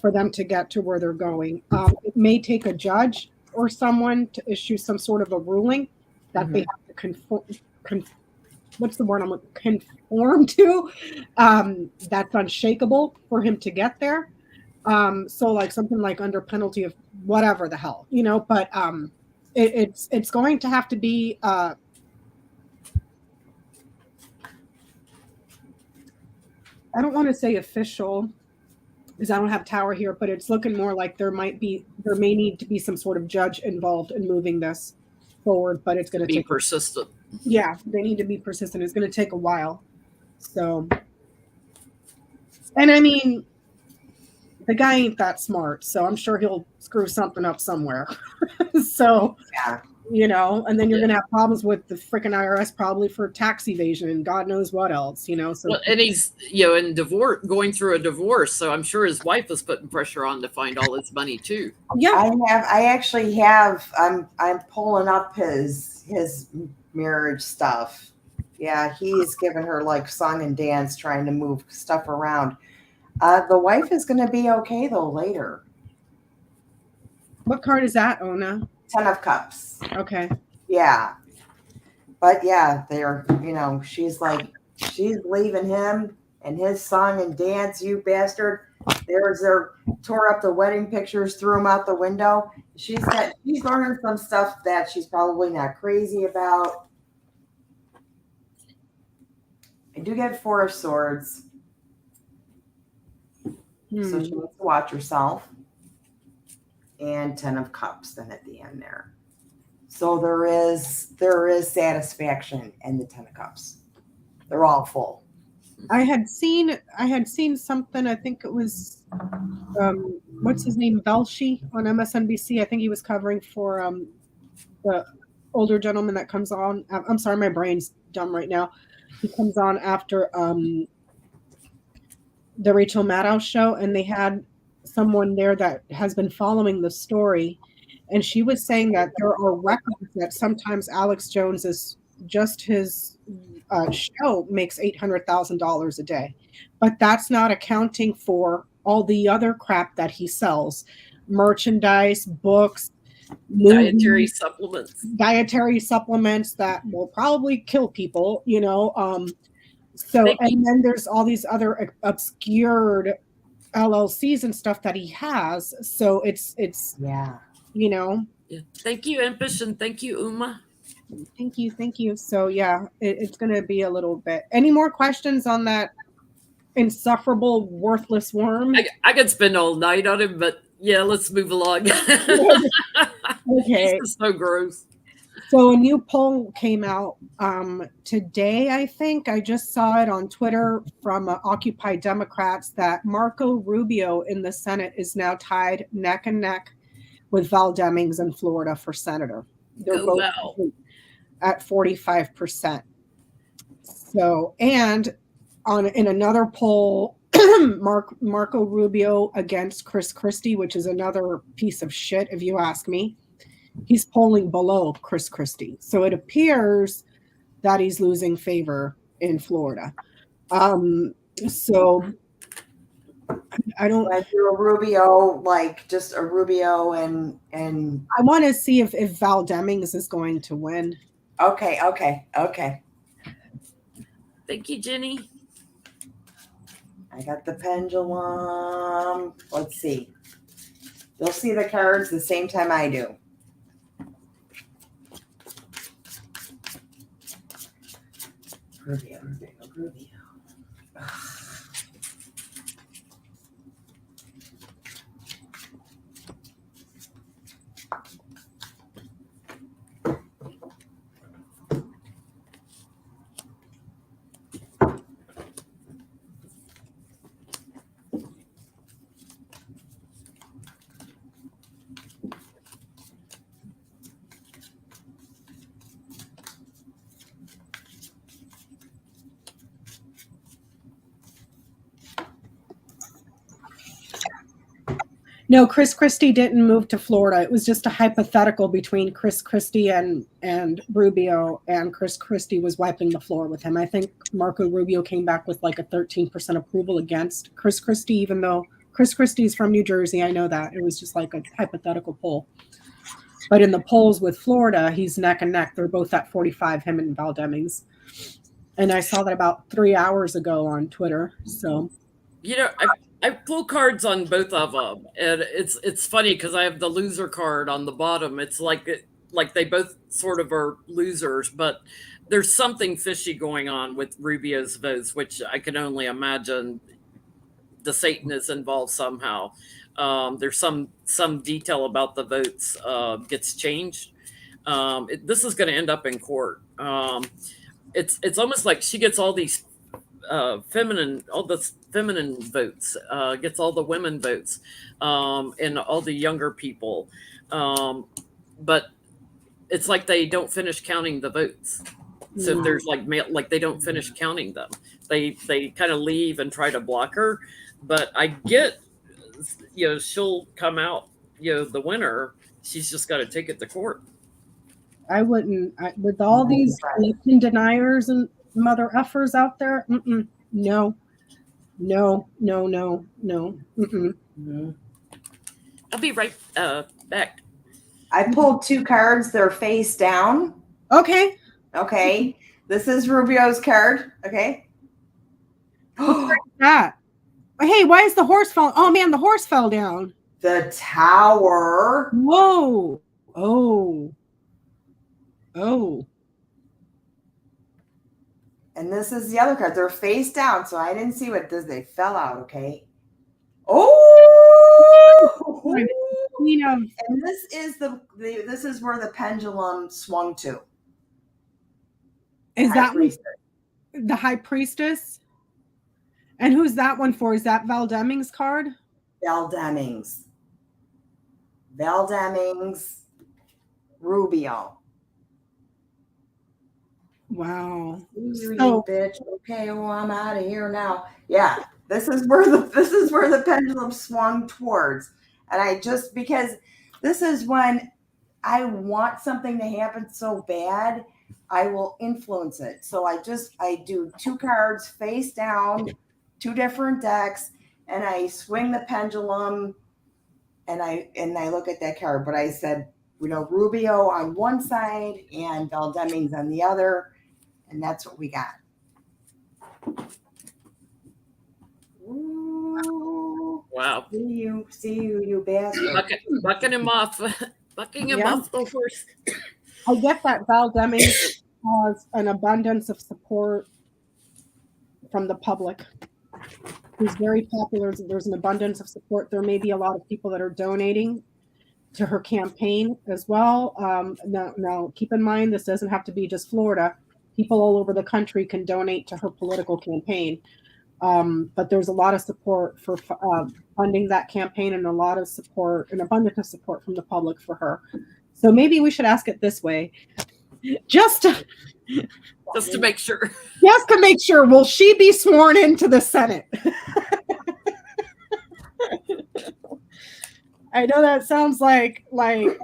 for them to get to where they're going. It may take a judge or someone to issue some sort of a ruling that they have to conform to. That's unshakable for him to get there. So like something like under penalty of whatever the hell, but it's going to have to be I don't want to say official, because I don't have Tower here, but it's looking more like there may need to be some sort of judge involved in moving this forward, but it's going to take persistent. Yeah, they need to be persistent. It's going to take a while. So, and I mean, the guy ain't that smart, so I'm sure he'll screw something up somewhere. So, Yeah. And then you're going to have problems with the freaking IRS probably for tax evasion and God knows what else, So, well, and he's, in divorce, going through a divorce. So I'm sure his wife was putting pressure on to find all his money too. Yeah. I'm pulling up his marriage stuff. Yeah. He's given her like song and dance, trying to move stuff around. The wife is going to be okay though later. What card is that, Ona? 10 of Cups. Okay. Yeah. But yeah, they're, she's leaving him and his song and dance, you bastard. Tore up the wedding pictures, threw them out the window. She's learning some stuff that she's probably not crazy about. I do get 4 of Swords. So she needs to watch herself. And 10 of Cups then at the end there. So there is satisfaction in the 10 of Cups. They're all full. I had seen something, I think it was what's his name, Belshi on MSNBC. I think he was covering for the older gentleman that comes on. I'm sorry, my brain's dumb right now. He comes on after the Rachel Maddow show, and they had someone there that has been following the story, and she was saying that there are records that sometimes Alex Jones is just his show makes $800,000 a day, but that's not accounting for all the other crap that he sells: merchandise, books, dietary supplements that will probably kill people, So, and then there's all these other obscured LLCs and stuff that he has. So it's yeah. Yeah. Thank you, Impish, and thank you, Uma. Thank you. So yeah, it's going to be a little bit. Any more questions on that insufferable, worthless worm? I could spend all night on him, but yeah, let's move along. Okay. This is so gross. So a new poll came out today, I think. I just saw it on Twitter from Occupy Democrats that Marco Rubio in the Senate is now tied neck and neck with Val Demings in Florida for senator. They're both at 45%. So, and in another poll, Marco Rubio against Chris Christie, which is another piece of shit, if you ask me. He's polling below Chris Christie. So it appears that he's losing favor in Florida. So I don't do a Rubio, like just a Rubio and I want to see if Val Demings is going to win. Okay. Thank you, Jenny. I got the pendulum. Let's see. They'll see the cards the same time I do. Rubio. No, Chris Christie didn't move to Florida. It was just a hypothetical between Chris Christie and Rubio, and Chris Christie was wiping the floor with him. I think Marco Rubio came back with like a 13% approval against Chris Christie, even though Chris Christie is from New Jersey. I know that. It was just like a hypothetical poll. But in the polls with Florida, he's neck and neck. They're both at 45, him and Val Demings. And I saw that about 3 hours ago on Twitter. So, you know, I pull cards on both of them, and it's funny because I have the loser card on the bottom. It's like they both sort of are losers, but there's something fishy going on with Rubio's votes, which I can only imagine the Satan is involved somehow. There's some detail about the votes gets changed. This is going to end up in court. It's almost like she gets all these feminine votes, gets all the women votes, and all the younger people. But it's like they don't finish counting the votes. So if there's like they don't finish counting them. They kind of leave and try to block her. But I get, she'll come out, the winner. She's just got to take it to court. I wouldn't, with all these election deniers and mother effers out there. No. I'll be right back. I pulled 2 cards. They're face down. Okay. This is Rubio's card. Okay. What's that? Hey, why is the horse fall? Oh man, the horse fell down. The Tower. Whoa. Oh. And this is the other card. They're face down, so I didn't see what this. They fell out. Okay. Oh. And this is this is where the pendulum swung to. Is that the High Priestess? And who's that one for? Is that Val Demings' card? Val Demings, Rubio. Wow. So, bitch. Okay, well, I'm out of here now. Yeah, this is where the pendulum swung towards. And I just, because this is when I want something to happen so bad, I will influence it. So I do 2 cards face down, 2 different decks, and I swing the pendulum and I look at that card. But I said, Rubio on one side and Val Demings on the other. And that's what we got. Ooh, wow. See you bastard. Bucking him off. Bucking him off the horse. I get that Val Demings has an abundance of support from the public. He's very popular. There's an abundance of support. There may be a lot of people that are donating to her campaign as well. Now, keep in mind, this doesn't have to be just Florida. People all over the country can donate to her political campaign. But there's a lot of support for funding that campaign, and a lot of support, an abundance of support from the public for her. So maybe we should ask it this way. Just to make sure. Just to make sure. Will she be sworn into the Senate? I know that sounds like no,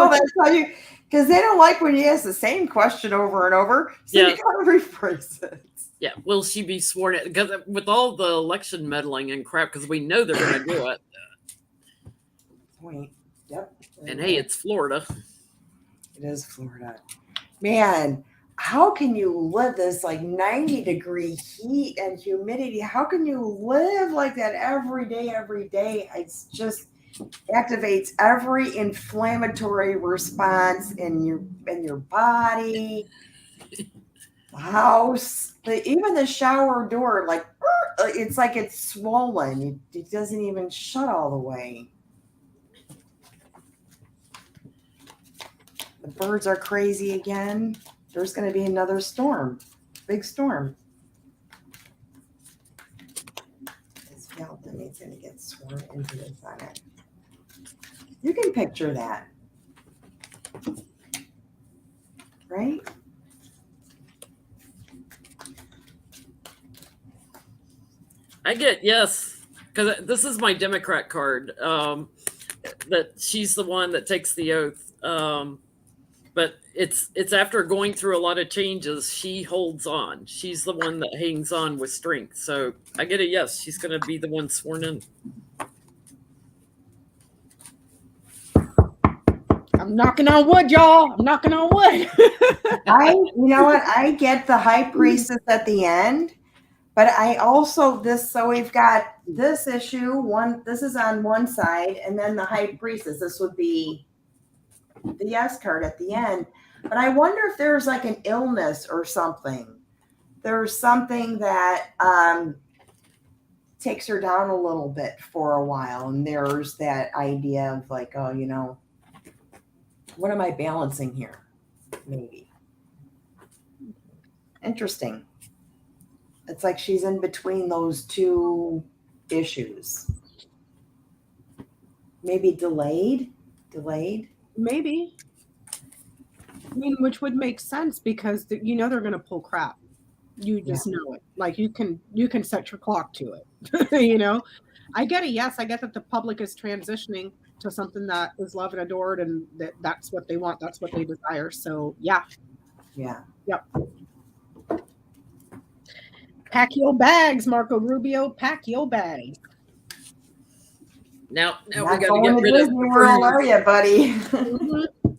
that's how you, because they don't like when you ask the same question over and over. So you gotta rephrase it. Yeah, will she be sworn in? Because with all the election meddling and crap, because we know they're going to do it. Point. Yep. And hey, it's Florida. It is Florida. Man, how can you live this 90-degree heat and humidity? How can you live like that every day? It's just, activates every inflammatory response in your body, the house, even the shower door. Like it's like it's swollen. It doesn't even shut all the way. The birds are crazy again. There's going to be another storm, big storm. This skeleton is going to get sworn into the Senate. You can picture that, right? I get yes, because this is my Democrat card. That she's the one that takes the oath. But it's after going through a lot of changes, she holds on. She's the one that hangs on with strength. So I get a yes. She's going to be the one sworn in. I'm knocking on wood, y'all. I'm knocking on wood. You know what? I get the high priestess at the end, but I also so we've got this issue. This is on one side, and then the high priestess. This would be the yes card at the end. But I wonder if there's like an illness or something. There's something that takes her down a little bit for a while, and there's that idea of like, oh, you know, what am I balancing here? Maybe. Interesting. It's like she's in between those two issues. Maybe delayed. Maybe. I mean, which would make sense because you know they're going to pull crap. You just know it. Like you can set your clock to it. You know, I get it. Yes, I get that the public is transitioning to something that is loved and adored, and that's what they want. That's what they desire. So yeah. Yep. Pack your bags, Marco Rubio. Pack your bags. Now we got to get rid of where are you, buddy? Mm-hmm.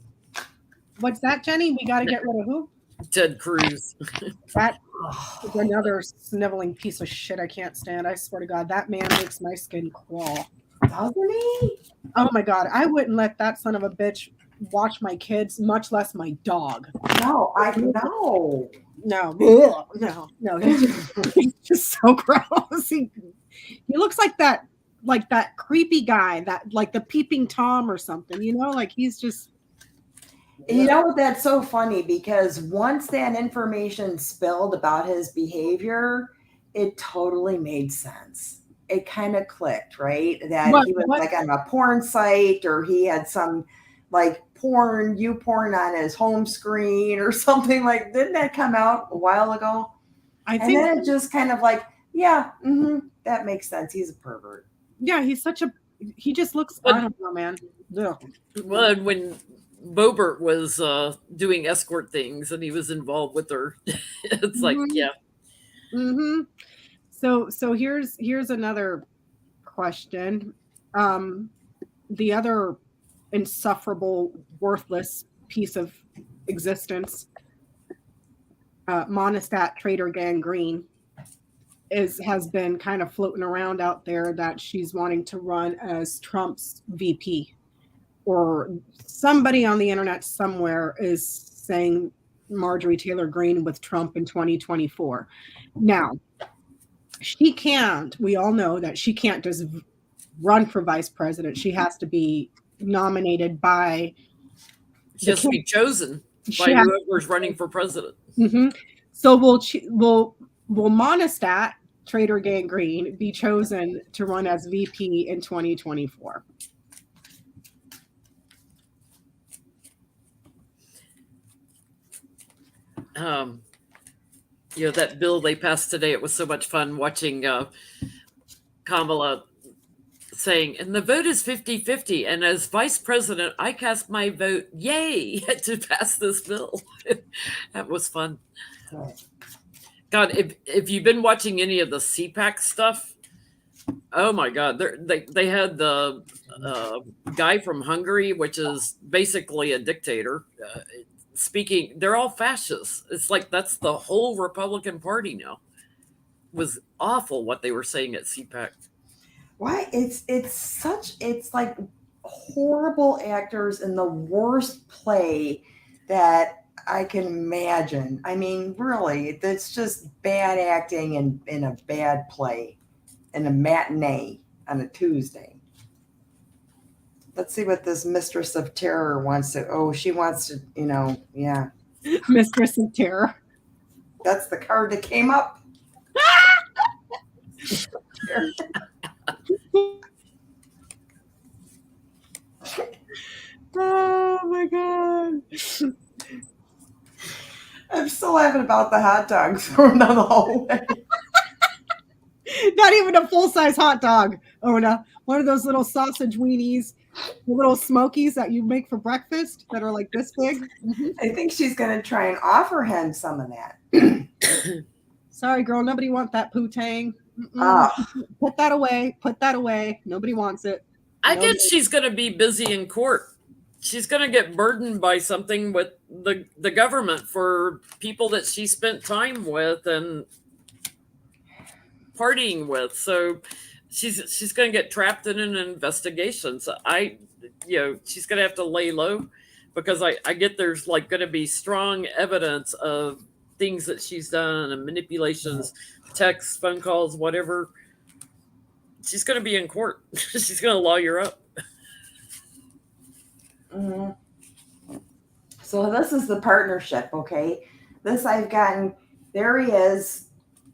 What's that, Jenny? We got to get rid of who? Ted Cruz. That is another sniveling piece of shit I can't stand. I swear to God, that man makes my skin crawl. Doesn't he? Oh my God, I wouldn't let that son of a bitch watch my kids, much less my dog. No, I know. No. He's just so gross. He looks like that creepy guy, that like the peeping Tom or something, you know, like he's just. You know, that's so funny because once that information spilled about his behavior, it totally made sense. It kind of clicked, right? That he was like on a porn site, or he had some like porn on his home screen or something. Like, didn't that come out a while ago? And then it just kind of like, that makes sense. He's a pervert. Yeah, he just looks, I don't know, man. Ugh. Well, when Bobert was doing escort things and he was involved with her, it's like, yeah. Mm-hmm. So here's another question. The other insufferable, worthless piece of existence, Monistat Trader Gang Green, has been kind of floating around out there that she's wanting to run as Trump's VP, or somebody on the internet somewhere is saying Marjorie Taylor Green with Trump in 2024. Now, we all know that she can't just run for vice president. She has to be nominated by. She has to be chosen by whoever's running for president. Mm-hmm. So will Monistat Trader Gang Green be chosen to run as VP in 2024? That bill they passed today, it was so much fun watching Kamala saying, and the vote is 50-50. And as vice president, I cast my vote, yay, to pass this bill. That was fun. God, if you've been watching any of the CPAC stuff, oh my God, they had the guy from Hungary, which is basically a dictator, speaking. They're all fascists. It's like that's the whole Republican Party now. It was awful what they were saying at CPAC. Why? It's like horrible actors in the worst play that I can imagine. I mean, really, it's just bad acting in a bad play, in a matinee on a Tuesday. Let's see what this Mistress of Terror wants to. Oh, she wants to, yeah. Mistress of Terror. That's the card that came up. Oh my god. I'm still laughing about the hot dog thrown down the hallway. Not even a full-size hot dog, Ona. One of those little sausage weenies, the little smokies that you make for breakfast that are like this big. I think she's going to try and offer him some of that. Sorry, girl. Nobody wants that poutang. Oh. Put that away. Put that away. Nobody wants it. I guess she's going to be busy in court. She's going to get burdened by something with the government for people that she spent time with and partying with. So she's going to get trapped in an investigation. So she's going to have to lay low, because I get there's like going to be strong evidence of things that she's done and manipulations, texts, phone calls, whatever. She's going to be in court. She's going to lawyer up. Mm-hmm. So this is the partnership, okay? This I've gotten. There he is.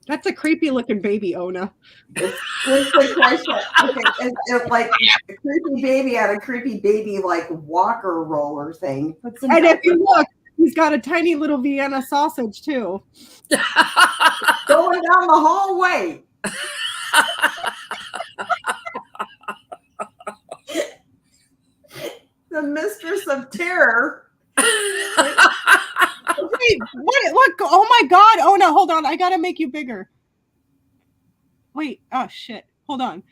That's a creepy looking baby, Ona. It's the question. Okay, it's like a creepy baby on a creepy baby like walker roller thing. And if you look, he's got a tiny little Vienna sausage too. Going down the hallway. The Mistress of Terror. Wait, what? Oh my God, Ona, hold on. I gotta make you bigger. Wait, oh shit. Hold on.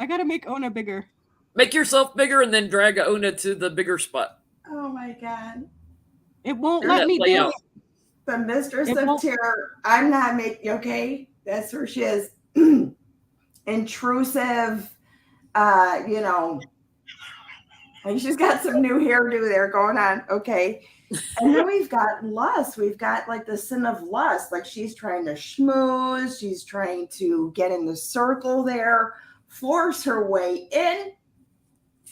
I gotta make Ona bigger. Make yourself bigger and then drag Ona to the bigger spot. Oh my God. It won't let me do it. The Mistress of Terror. I'm not making, okay? That's where she is. Intrusive, and she's got some new hairdo there going on. Okay. And then we've got lust. We've got like the sin of lust. Like she's trying to schmooze. She's trying to get in the circle there, force her way in.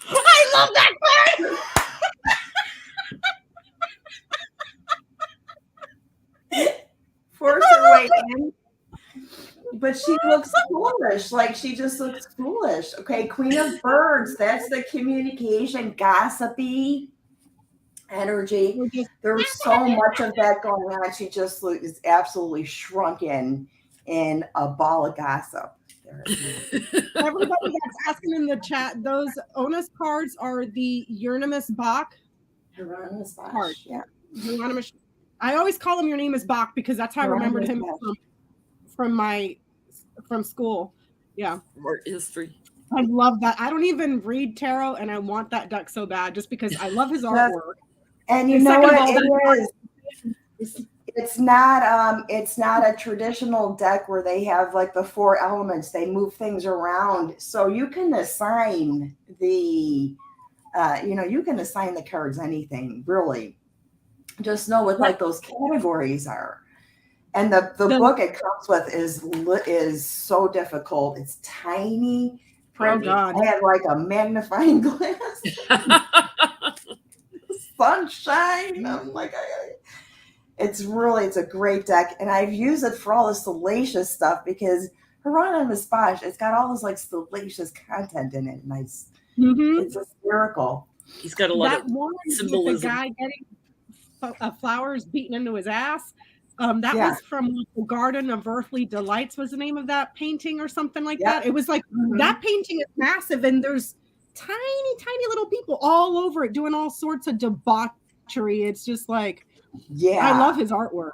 I love that part. Force her way in. But she looks foolish. Like she just looks foolish. Okay. Queen of Birds. That's the communication, gossipy energy. There's so much of that going on. She just is absolutely shrunken in a ball of gossip. Everybody that's asking in the chat, those Ona'S cards are the Euronymous Bach card. Yeah. Euronymous. I always call him Your Name is Bach because that's how I remembered him from school. Yeah. Art history. I love that. I don't even read tarot, and I want that deck so bad just because I love his artwork. And you know what it is? It's not a traditional deck where they have like the 4 elements. They move things around. So you can assign the cards anything, really. Just know what like those categories are. And the book it comes with is so difficult. It's tiny. Oh God. I had like a magnifying glass. Sunshine. I'm like, it's a great deck, and I've used it for all the salacious stuff because Rana and Mispage, it's got all this like salacious content in it. Nice. Mm-hmm. It's hysterical. He's got a lot of symbolism. With the guy getting flowers beaten into his ass. Was from the Garden of Earthly Delights was the name of that painting or something like that. It was like that painting is massive, and there's tiny little people all over it doing all sorts of debauchery. It's just like, I love his artwork.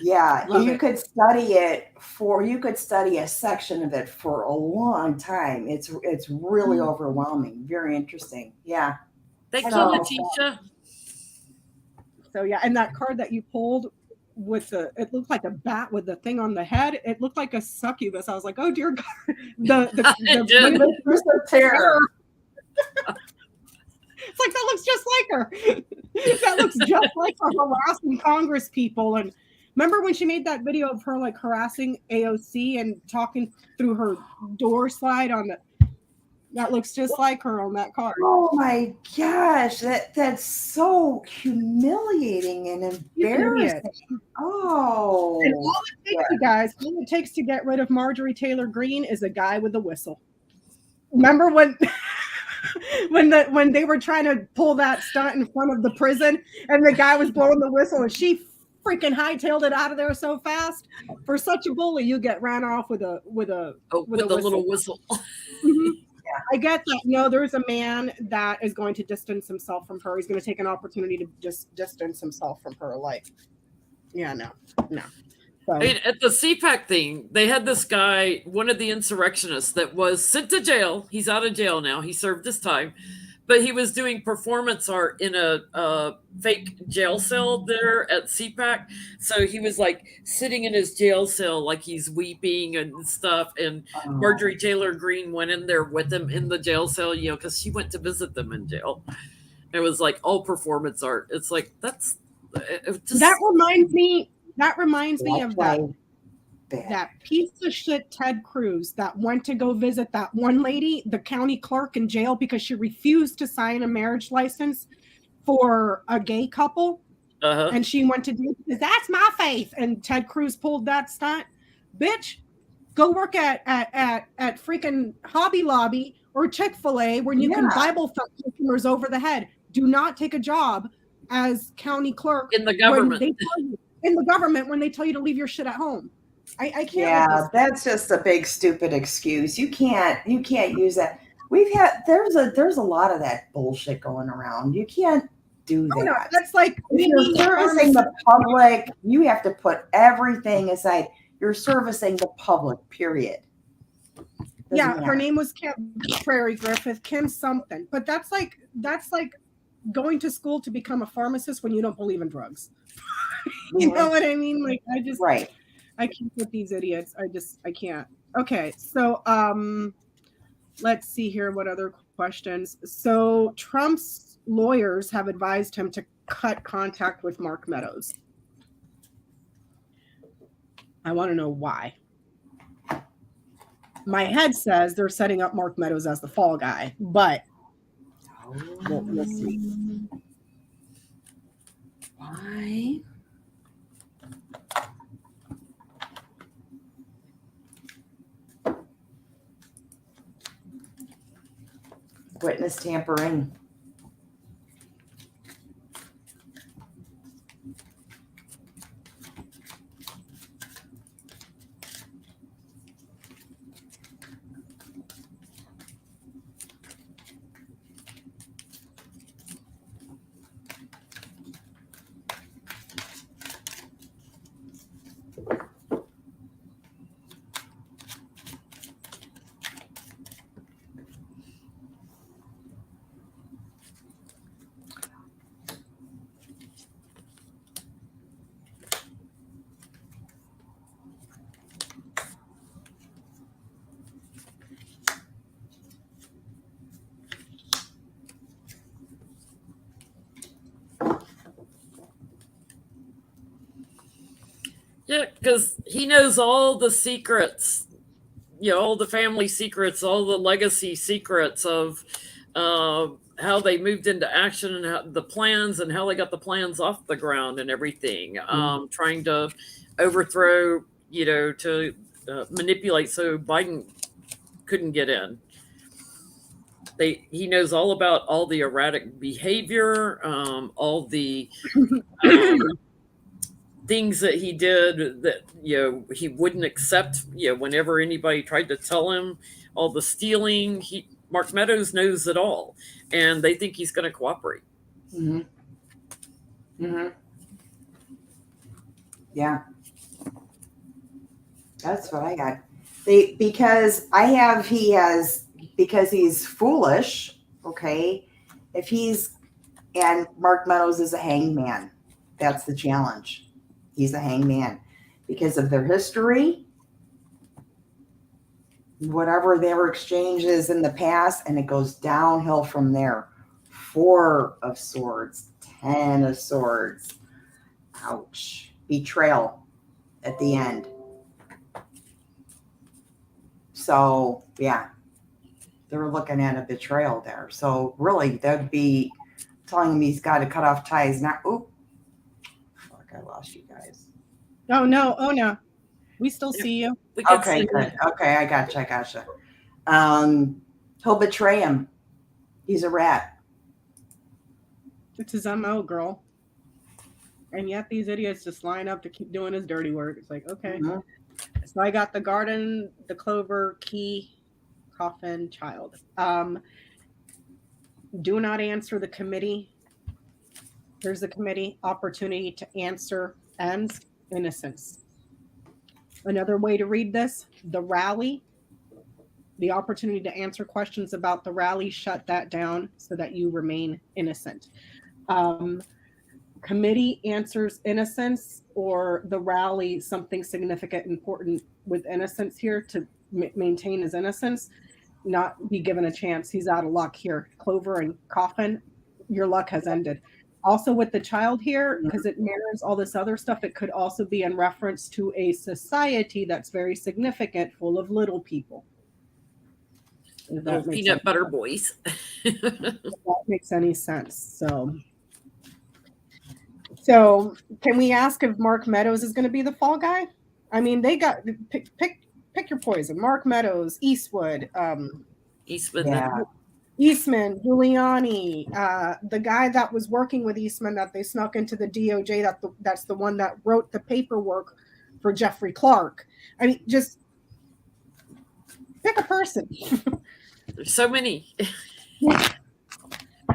Yeah, you could study a section of it for a long time. It's really overwhelming, very interesting. Yeah. Thank you, Letitia. So yeah, and that card that you pulled it looked like a bat with the thing on the head. It looked like a succubus. I was like, oh dear God. It did. The terror. It's like, that looks just like her. That looks just like her harassing Congress people. And remember when she made that video of her like harassing AOC and talking through her door slide on the, that looks just like her on that card. Oh my gosh, that's so humiliating and embarrassing. Oh, and all it takes, you guys, all it takes to get rid of Marjorie Taylor Green is a guy with a whistle. Remember when when they were trying to pull that stunt in front of the prison and the guy was blowing the whistle and she freaking hightailed it out of there so fast? For such a bully, you get ran off with a little whistle. Mm-hmm. Yeah. I get that. No, there's a man that is going to distance himself from her. He's going to take an opportunity to just distance himself from her. Like, yeah, no. So. I mean, at the CPAC thing, they had this guy, one of the insurrectionists, that was sent to jail. He's out of jail now. He served his time. But he was doing performance art in a fake jail cell there at CPAC. So he was like sitting in his jail cell like he's weeping and stuff. And Marjorie Taylor Green went in there with him in the jail cell, you know, because she went to visit them in jail. It was like all performance art. It's like, that reminds me of that piece of shit Ted Cruz that went to go visit that one lady, the county clerk, in jail because she refused to sign a marriage license for a gay couple. And she went to do, that's my faith. And Ted Cruz pulled that stunt. Bitch, go work at freaking Hobby Lobby or Chick-fil-A where you can Bible thump customers over the head. Do not take a job as county clerk in the government. When they tell you to leave your shit at home. I can't. Yeah, that's just a big stupid excuse. You can't use that. There's a lot of that bullshit going around. You can't do that. No, that's like if you're servicing the public, you have to put everything aside. You're servicing the public, period. Her name was Kim Prairie Griffith, Kim something. But that's like going to school to become a pharmacist when you don't believe in drugs. You know what I mean? Like I can't with these idiots. I can't. Okay, so let's see here. What other questions? So Trump's lawyers have advised him to cut contact with Mark Meadows. I want to know why. My head says they're setting up Mark Meadows as the fall guy, but we'll see. Why? Witness tampering. Yeah, because he knows all the secrets, you know, all the family secrets, all the legacy secrets of how they moved into action and how the plans and how they got the plans off the ground and everything, trying to overthrow, you know, to manipulate so Biden couldn't get in. He knows all about all the erratic behavior, all the things that he did that, you know, he wouldn't accept, you know, whenever anybody tried to tell him, all the stealing. Mark Meadows knows it all, and they think he's going to cooperate. Yeah. That's what I got. Because he's foolish, okay? And Mark Meadows is a hangman. That's the challenge. He's a hangman because of their history, whatever their exchanges in the past, and it goes downhill from there. 4 of Swords, 10 of Swords. Ouch. Betrayal at the end. So, yeah, they're looking at a betrayal there. So, really, that'd be telling him he's got to cut off ties. Not, oop. Fuck, I lost you guys. Oh, no. Oh, no. We still see you. Okay, good. Okay, I gotcha. He'll betray him. He's a rat. It's his MO, girl. And yet these idiots just line up to keep doing his dirty work. It's like, okay. Mm-hmm. So I got the garden, the clover, key, coffin, child. Do not answer the committee. Here's the committee. Opportunity to answer ends. Innocence. Another way to read this, the rally, the opportunity to answer questions about the rally, shut that down so that you remain innocent. Committee answers innocence, or the rally something significant, important with innocence here to maintain his innocence, not be given a chance. He's out of luck here. Clover and coffin, your luck has ended. Also with the child here, because it mirrors all this other stuff, it could also be in reference to a society that's very significant, full of little people. Little peanut butter boys. If that makes any sense. So can we ask if Mark Meadows is going to be the fall guy? I mean, they got pick your poison. Mark Meadows, Eastwood, Eastman, Giuliani, the guy that was working with Eastman that they snuck into the DOJ. That's the one that wrote the paperwork for Jeffrey Clark. I mean, just pick a person. There's so many.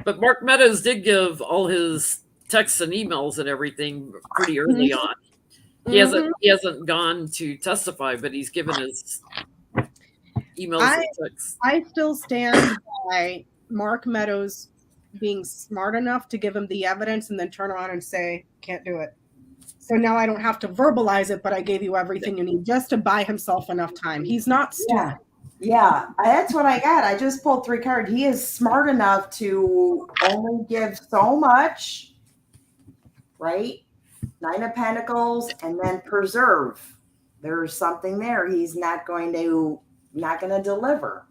But Mark Meadows did give all his texts and emails and everything pretty early on. He hasn't gone to testify, but he's given his emails and texts. I still stand by Mark Meadows being smart enough to give him the evidence and then turn around and say, can't do it. So now I don't have to verbalize it, but I gave you everything you need, just to buy himself enough time. He's not stupid. Yeah, that's what I got. I just pulled 3 cards. He is smart enough to only give so much, right? 9 of Pentacles, and then preserve. There's something there. He's not going to deliver.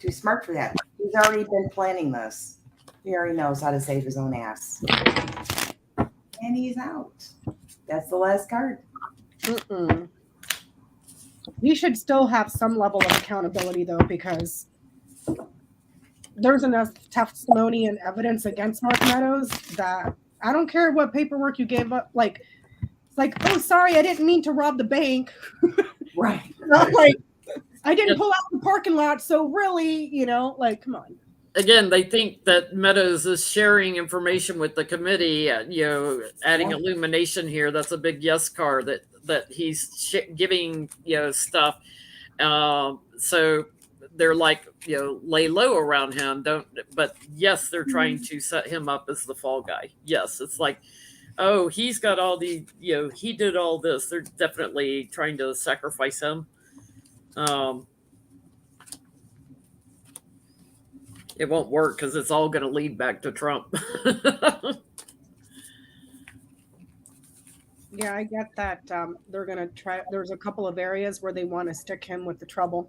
Too smart for that. He's already been planning this. He already knows how to save his own ass. And he's out. That's the last card. He should still have some level of accountability, though, because there's enough testimony and evidence against Mark Meadows that I don't care what paperwork you gave up. Like, it's like, oh, sorry, I didn't mean to rob the bank. Right. Like, I didn't pull out the parking lot. So really, come on. Again, they think that Meadows is sharing information with the committee, adding illumination here. That's a big yes card that he's giving, stuff. So they're like, lay low around him. But yes, they're trying to set him up as the fall guy. Yes. It's like, oh, he's got all the, he did all this. They're definitely trying to sacrifice him. It won't work because it's all going to lead back to Trump. Yeah, I get that. They're going to try. There's a couple of areas where they want to stick him with the trouble.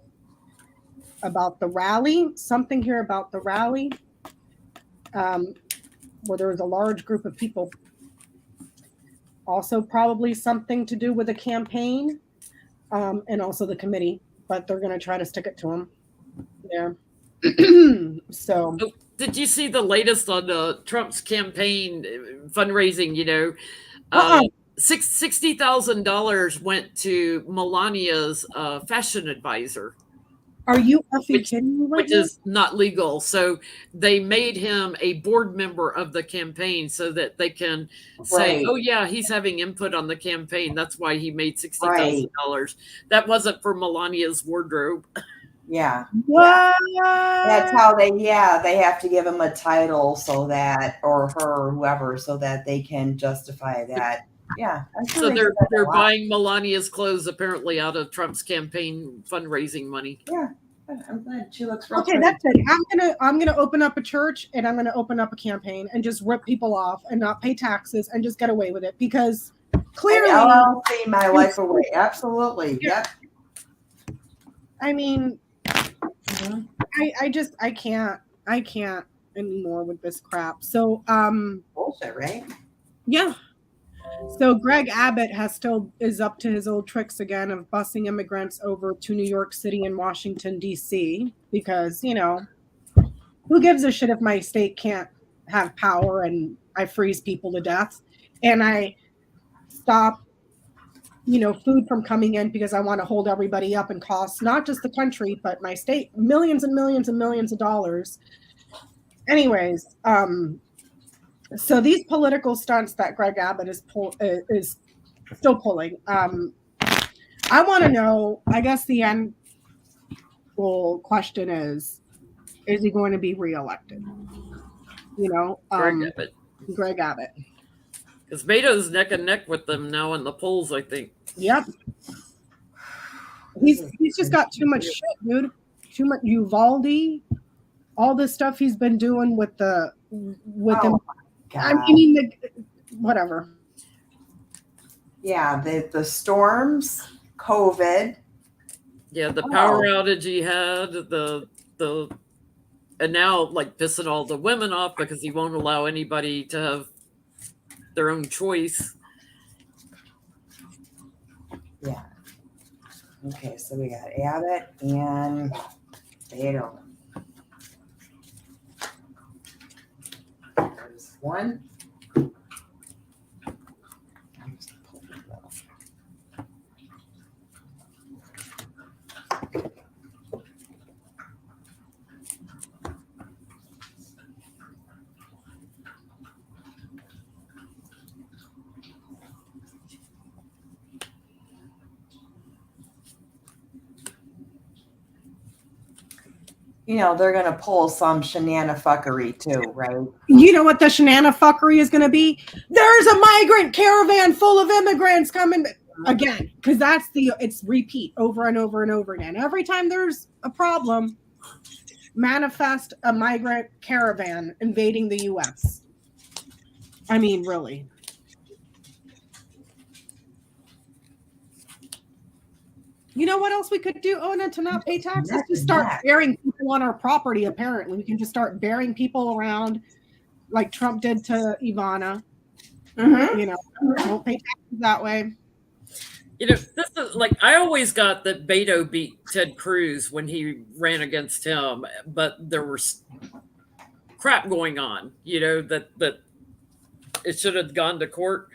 About the rally, something here about the rally, where there was a large group of people. Also, probably something to do with the campaign, and also the committee. But they're going to try to stick it to him there. So, did you see the latest on Trump's campaign fundraising? $60,000 went to Melania's fashion advisor. Are you kidding me? Which is not legal. So they made him a board member of the campaign so that they can say, oh, yeah, he's having input on the campaign. That's why he made $60,000. That wasn't for Melania's wardrobe. Yeah. What? That's how they have to give him a title so that, or her, or whoever, so that they can justify that. Yeah. I'm sure So they do that a they're lot. buying Melania's clothes apparently out of Trump's campaign fundraising money. Yeah. I'm glad she looks real Okay, pretty. that's it. I'm gonna open up a church and I'm gonna open up a campaign and just rip people off and not pay taxes and just get away with it because clearly, LLC my life away. Absolutely. Yeah. Yep. I mean, Mhm. I can't anymore with this crap. So Bullshit, right? yeah. So Greg Abbott is up to his old tricks again of busing immigrants over to New York City and Washington, D.C. because, who gives a shit if my state can't have power and I freeze people to death and I stop, food from coming in because I want to hold everybody up and cost not just the country, but my state millions and millions and millions of dollars. Anyways, so these political stunts that Greg Abbott is still pulling. I want to know, I guess the end goal question is he going to be reelected? Greg Abbott. Because Meadows neck and neck with them now in the polls, I think. Yep. He's just got too much shit, dude. Too much Uvalde, all this stuff he's been doing with him. God. I mean, whatever. Yeah, the storms, COVID. Yeah, the power outage he had, and now like pissing all the women off because he won't allow anybody to have their own choice. Yeah. Okay, so we got Abbott and Beto. There's one. I'm just pulling it up. They're going to pull some shenanifuckery too, right? You know what the shenanifuckery is going to be? There's a migrant caravan full of immigrants coming again, because it's repeat over and over and over again. Every time there's a problem, manifest a migrant caravan invading the U.S. I mean, really. You know what else we could do, Ona, to not pay taxes? Just start burying people on our property, apparently. We can just start burying people around like Trump did to Ivana. Mm-hmm. Won't pay taxes that way. This is like, I always got that Beto beat Ted Cruz when he ran against him, but there was crap going on, that it should have gone to court.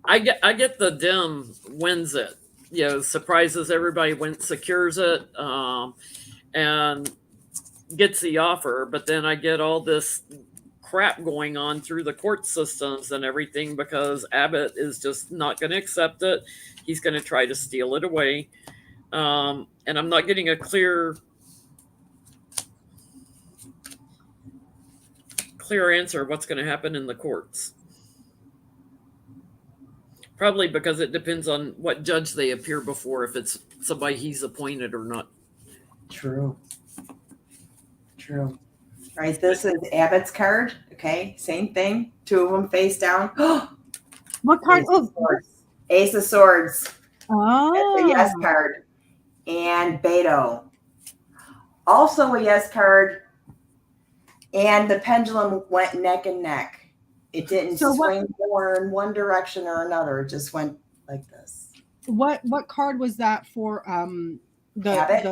I get the Dem wins it. Surprises everybody when secures it, and gets the offer. But then I get all this crap going on through the court systems and everything because Abbott is just not going to accept it. He's going to try to steal it away. And I'm not getting a clear answer of what's going to happen in the courts. Probably because it depends on what judge they appear before, if it's somebody he's appointed or not. True. Right, this is Abbott's card. Okay, same thing. Two of them face down. What card? Ace of Swords. Oh. That's a yes card. And Beto. Also a yes card. And the pendulum went neck and neck. It didn't swing more in one direction or another. It just went like this. What card was that for? The Abbott?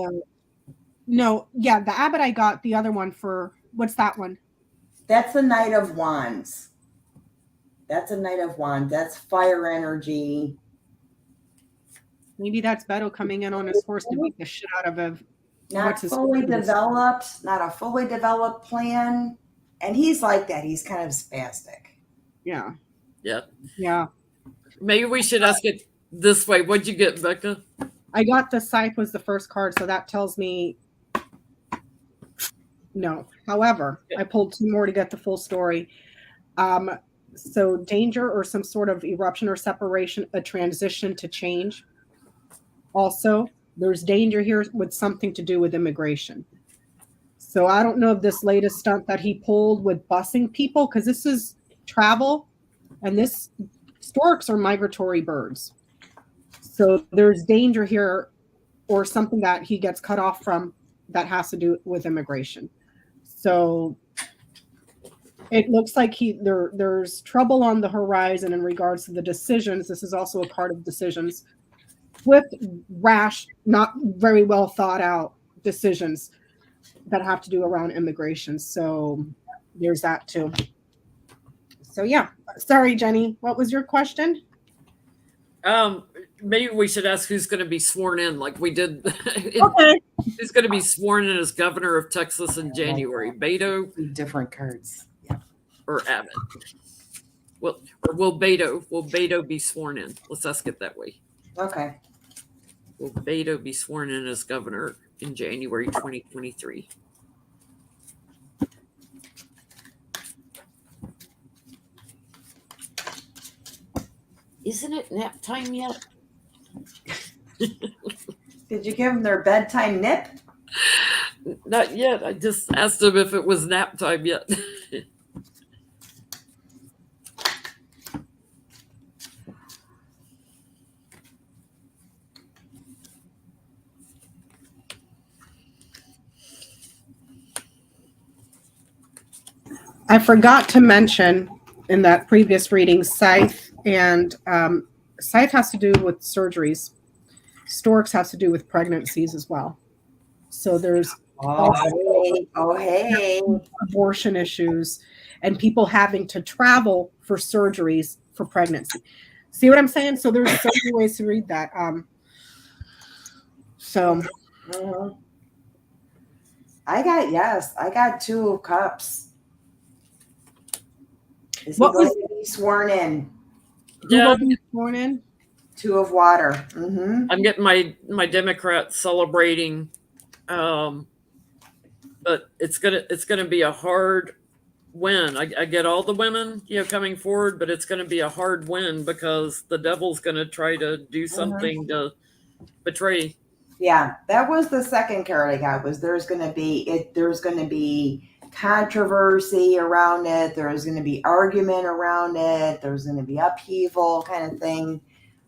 The Abbott I got. The other one for, what's that one? That's the Knight of Wands. That's fire energy. Maybe that's Beto coming in on his horse to beat the shit out of him. Not a fully developed plan. And he's like that. He's kind of spastic. Yeah. Yeah. Maybe we should ask it this way. What'd you get, Becca? I got the Scythe was the first card, so that tells me no. However, I pulled two more to get the full story. So danger or some sort of eruption or separation, a transition to change. Also, there's danger here with something to do with immigration. So I don't know if this latest stunt that he pulled with busing people, because this is travel, and this storks are migratory birds. So there's danger here or something that he gets cut off from that has to do with immigration. So it looks like there's trouble on the horizon in regards to the decisions. This is also a part of decisions with rash, not very well thought out decisions that have to do around immigration. So there's that too. So yeah, sorry, Jenny, what was your question? Maybe we should ask who's going to be sworn in, like we did. Okay. Who's going to be sworn in as governor of Texas in January? Beto? Different cards. Yeah. Or Abbott? Well, or will Beto be sworn in? Let's ask it that way. Okay. Will Beto be sworn in as governor in January 2023? Isn't it nap time yet? Did you give them their bedtime nip? Not yet. I just asked him if it was nap time yet. I forgot to mention in that previous reading, scythe, and scythe has to do with surgeries. Storks has to do with pregnancies as well. So there's hey. abortion issues and people having to travel for surgeries for pregnancy. See what I'm saying? So there's so many ways to read that. I got 2 of cups. Is he What going was- to be sworn in? Yeah, Who will be sworn in? 2 of water. Mm-hmm. I'm getting my Democrats celebrating, but it's gonna be a hard win. I get all the women coming forward, but it's gonna be a hard win because the devil's gonna try to do something to betray. Yeah, that was the second card I got. Was there's going to be controversy around it. There's going to be argument around it. There's going to be upheaval kind of thing.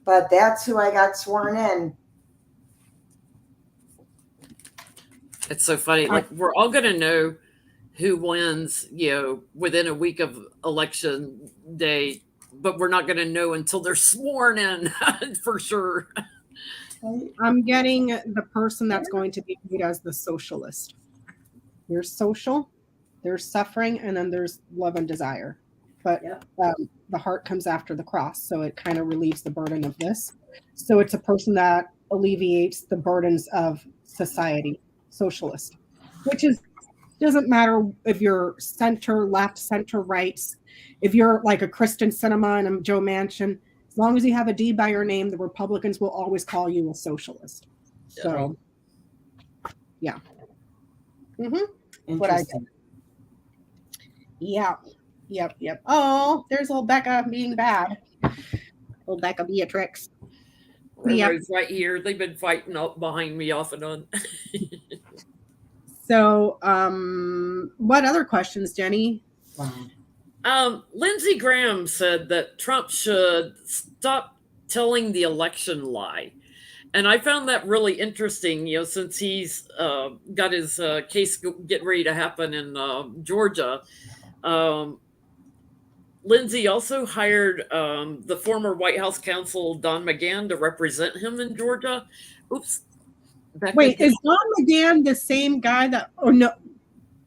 But that's who I got sworn in. It's so funny. Like we're all gonna know who wins, within a week of election day, but we're not gonna know until they're sworn in for sure. I'm getting the person that's going to be viewed as the socialist. There's social, there's suffering, and then there's love and desire. But the heart comes after the cross, so it kind of relieves the burden of this. So it's a person that alleviates the burdens of society, socialist, which doesn't matter if you're center, left, center, right. If you're like a Kristen Sinema and a Joe Manchin, as long as you have a D by your name, the Republicans will always call you a socialist. So, yeah. What I said. Yeah. Yep. Oh, there's old Becca being bad. Old Becca Beatrix. Rose right here. They've been fighting up behind me off and on. So, what other questions, Jenny? Lindsey Graham said that Trump should stop telling the election lie. And I found that really interesting, since he's got his case getting ready to happen in Georgia. Lindsey also hired the former White House counsel Don McGahn to represent him in Georgia. Oops. Wait, is Don McGahn the same guy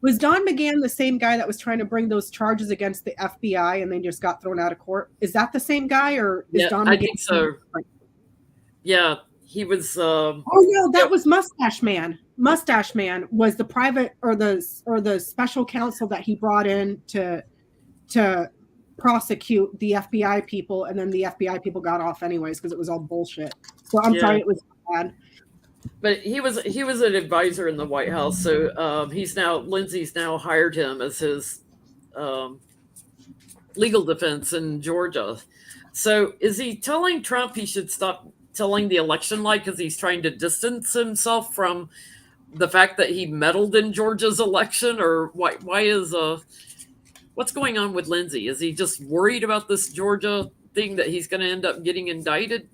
was Don McGahn the same guy that was trying to bring those charges against the FBI and then just got thrown out of court? Is that the same guy, or is Don McGahn? I think so. Yeah, he was. Oh no, that was Mustache Man. Mustache Man was the private or the special counsel that he brought in to prosecute the FBI people, and then the FBI people got off anyways because it was all bullshit. So I'm sorry, it was bad. But he was an advisor in the White House, so Lindsey's now hired him as his legal defense in Georgia. So is he telling Trump he should stop telling the election lie because he's trying to distance himself from the fact that he meddled in Georgia's election? Or why is what's going on with Lindsay? Is he just worried about this Georgia thing that he's going to end up getting indicted?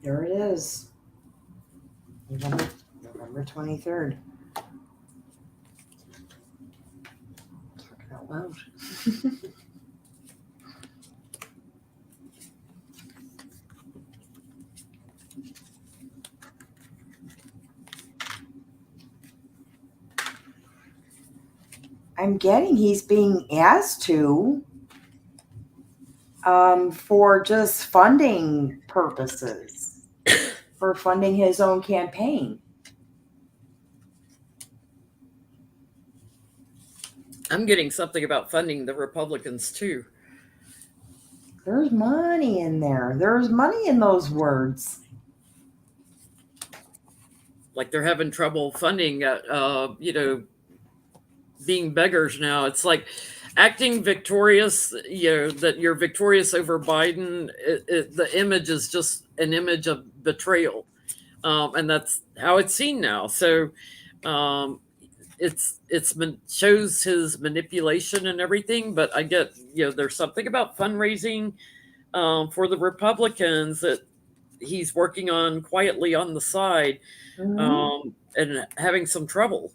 There it is. November 23rd. Talking out loud. I'm getting he's being asked to for just funding purposes, for funding his own campaign. I'm getting something about funding the Republicans too. There's money in there. There's money in those words. Like they're having trouble funding, being beggars now. It's like acting victorious, that you're victorious over Biden. The image is just an image of betrayal. And that's how it's seen now. So shows his manipulation and everything. But I get, there's something about fundraising for the Republicans that he's working on quietly on the side, and having some trouble.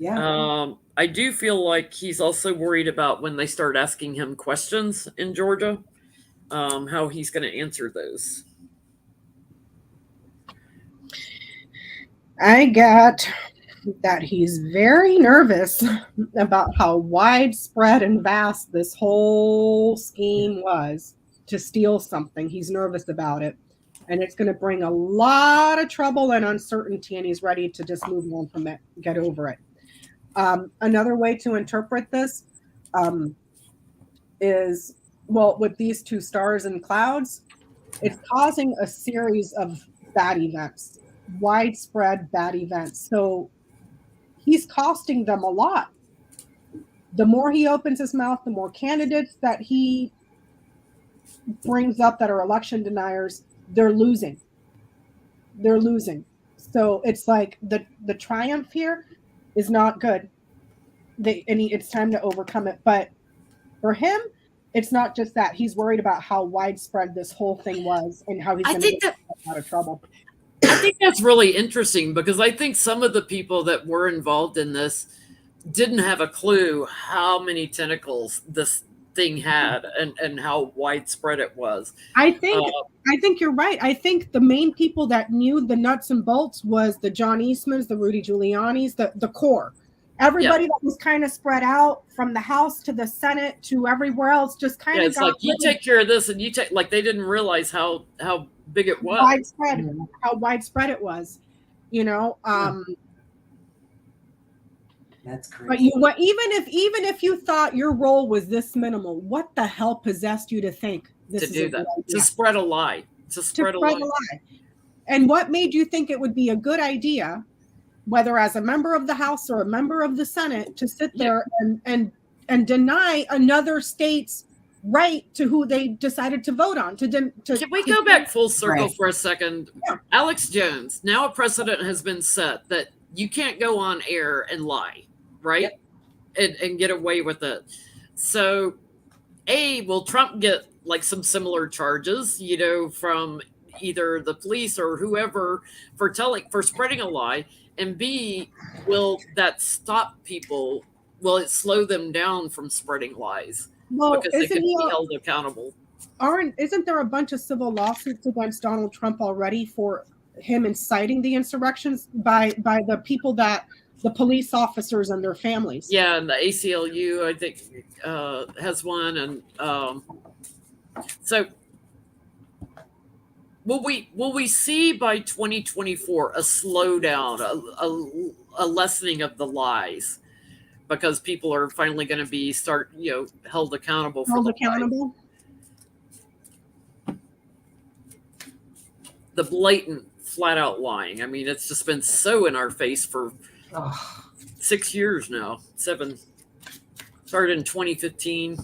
Yeah. I do feel like he's also worried about when they start asking him questions in Georgia, how he's going to answer those. I get that he's very nervous about how widespread and vast this whole scheme was to steal something. He's nervous about it. And it's going to bring a lot of trouble and uncertainty, and he's ready to just move on from it, get over it. Another way to interpret this is, with these two stars and clouds, it's causing a series of bad events, widespread bad events. So he's costing them a lot. The more he opens his mouth, the more candidates that he brings up that are election deniers, they're losing. So it's like the triumph here is not good. It's time to overcome it. But for him, it's not just that. He's worried about how widespread this whole thing was and how he's going to get out of trouble. I think that's really interesting, because I think some of the people that were involved in this didn't have a clue how many tentacles this thing had and how widespread it was. I think you're right. I think the main people that knew the nuts and bolts was the John Eastmans, the Rudy Giulianis, the core. Everybody that was kind of spread out from the House to the Senate to everywhere else just kind of it's like you take care of this and you take, like, they didn't realize how big it was. How widespread it was, That's crazy. But even if you thought your role was this minimal, what the hell possessed you to think this is a good idea? To spread a lie. To spread a lie. And what made you think it would be a good idea, whether as a member of the House or a member of the Senate, to sit there and deny another state's right to who they decided to vote on? Can we go back full circle for a second? Yeah. Alex Jones, now a precedent has been set that you can't go on air and lie, right? Yep. And get away with it. So, will Trump get like some similar charges, from either the police or whoever for spreading a lie? And B, will that stop people? Will it slow them down from spreading lies? Well, Because they can be held accountable. Isn't there a bunch of civil lawsuits against Donald Trump already for him inciting the insurrections by the people that the police officers and their families? Yeah, and the ACLU, I think, has one, and so will we see by 2024 a slowdown, a lessening of the lies, because people are finally going to be held accountable for the blatant, flat out lying. I mean, it's just been so in our face for 6 years now. 7. Started in 2015.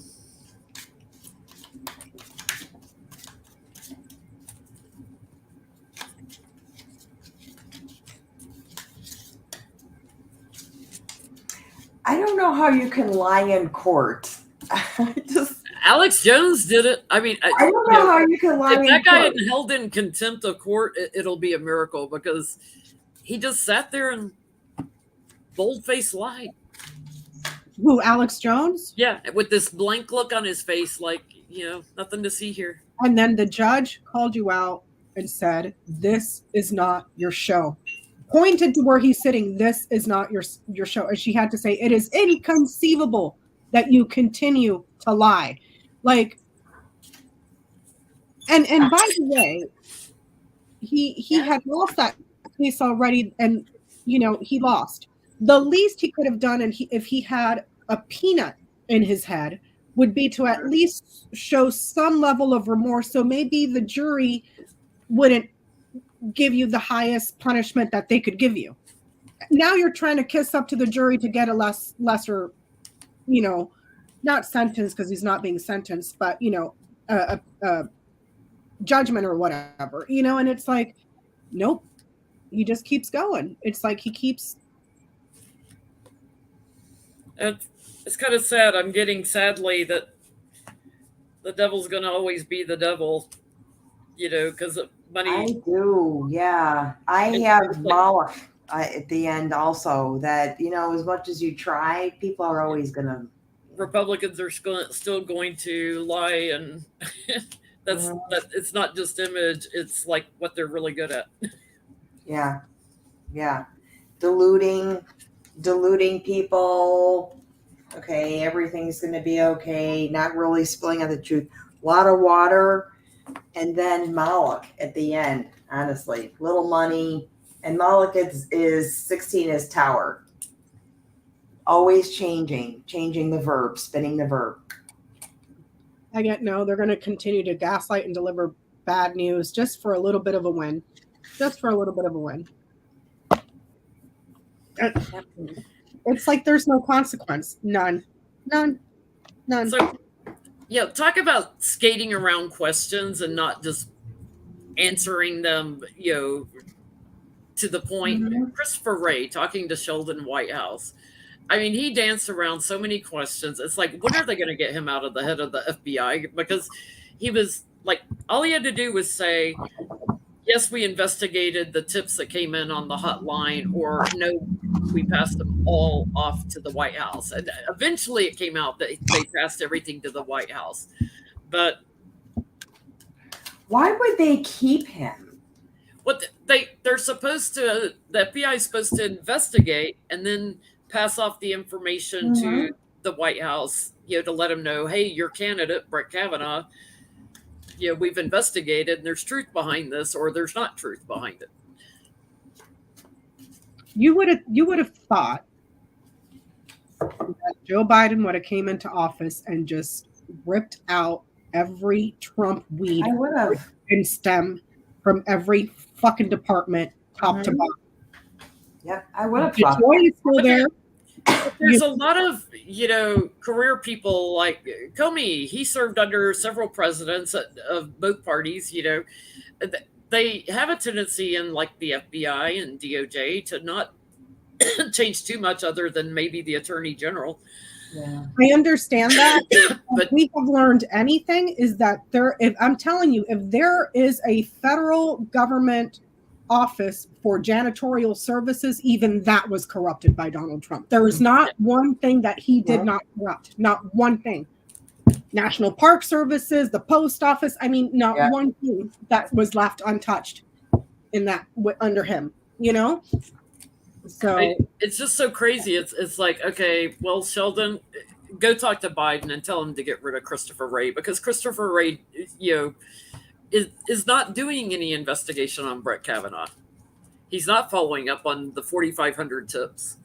I don't know how you can lie in court. Alex Jones did it. I mean, I don't know how you can lie in court. If that guy hadn't held in contempt of court, it'll be a miracle, because he just sat there and bold-faced lied. Who, Alex Jones? Yeah, with this blank look on his face, like, nothing to see here. And then the judge called you out and said, "This is not your show." Pointed to where he's sitting. "This is not your show." And she had to say, "It is inconceivable that you continue to lie." Like, and by the way, he had lost that case already, and he lost. The least he could have done, and if he had a peanut in his head, would be to at least show some level of remorse. So maybe the jury wouldn't give you the highest punishment that they could give you. Now you're trying to kiss up to the jury to get a lesser, not sentence, because he's not being sentenced, but a judgment or whatever, and it's like, nope, he just keeps going. It's like he keeps. It's kind of sad. I'm getting, sadly, that the devil's going to always be the devil, because of money. I do, yeah. I have Moloch at the end also, that, as much as you try, people are always going to. Republicans are still going to lie, and that it's not just image, it's like what they're really good at. Yeah. Diluting people. Okay, everything's going to be okay. Not really spilling out the truth. A lot of water, and then Moloch at the end. Honestly, little money, and Moloch is 16 as tower. Always changing the verb, spinning the verb. They're going to continue to gaslight and deliver bad news just for a little bit of a win. It's like there's no consequence. None. So, talk about skating around questions and not just answering them, to the point. Mm-hmm. Christopher Wray talking to Sheldon Whitehouse. I mean, he danced around so many questions. It's like, when are they going to get him out of the head of the FBI? Because he was like, all he had to do was say, yes, we investigated the tips that came in on the hotline, or no, we passed them all off to the White House. And eventually it came out that they passed everything to the White House. But why would they keep him? What they're supposed to, the FBI is supposed to investigate and then pass off the information to the White House, to let them know, hey, your candidate, Brett Kavanaugh, we've investigated and there's truth behind this, or there's not truth behind it. You would have thought that Joe Biden would have came into office and just ripped out every Trump weed and stem from every fucking department, top to bottom. Yep, I would have thought. Joy is still there. There's a lot of, career people like Comey. He served under several presidents of both parties. They have a tendency in like the FBI and DOJ to not change too much other than maybe the attorney general. Yeah. I understand that. But If we have learned anything is that I'm telling you, if there is a federal government office for janitorial services, even that was corrupted by Donald Trump. There is not one thing that he did not corrupt. Not one thing. National Park Services, the post office. I mean, not one thing that was left untouched in that under him, you know? So it's just so crazy. It's like, okay, well, Sheldon, go talk to Biden and tell him to get rid of Christopher Wray, because Christopher Wray, is not doing any investigation on Brett Kavanaugh. He's not following up on the 4,500 tips.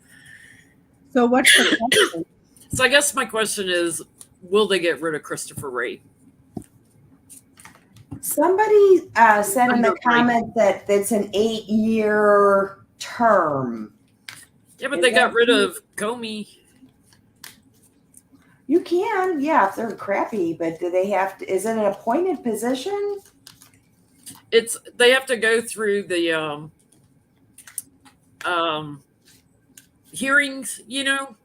So what's the question? So I guess my question is, will they get rid of Christopher Wray? Somebody said in the comment that it's an 8-year term. Yeah, but they got rid of Comey. You can, yeah, if they're crappy, but do they have to? Is it an appointed position? They have to go through the hearings,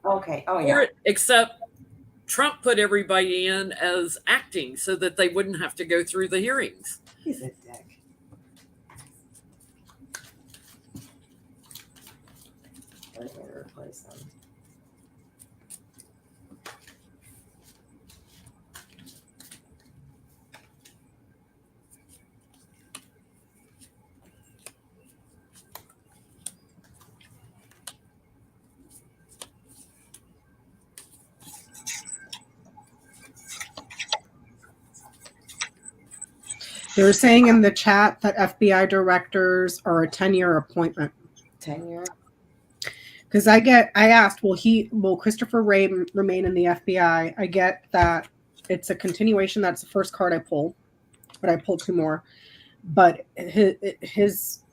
Okay. Oh yeah. Except Trump put everybody in as acting so that they wouldn't have to go through the hearings. He's a dick. I'm going to replace him. They were saying in the chat that FBI directors are a 10-year appointment. 10-year? Because I asked, will Christopher Wray remain in the FBI? I get that it's a continuation. That's the first card I pulled, but I pulled 2 more. But his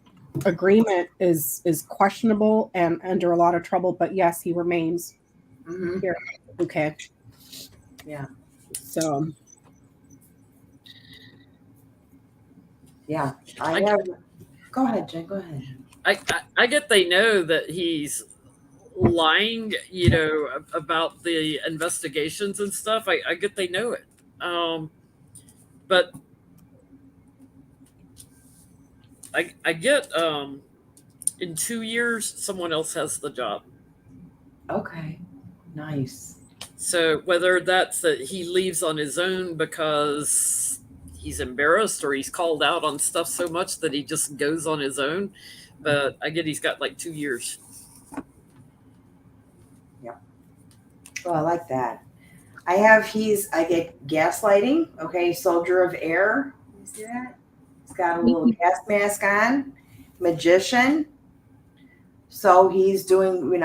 agreement is questionable and under a lot of trouble. But yes, he remains here. Okay. Yeah. So. Yeah. Go ahead, Jen. Go ahead. I get they know that he's lying, about the investigations and stuff. I get they know it. But I get in 2 years, someone else has the job. Okay. Nice. So whether that's that he leaves on his own because he's embarrassed or he's called out on stuff so much that he just goes on his own. But I get he's got like 2 years. Yeah. Well, I like that. I get gaslighting. Okay. Soldier of air. You see that? He's got a little gas mask on. Magician. So he's doing,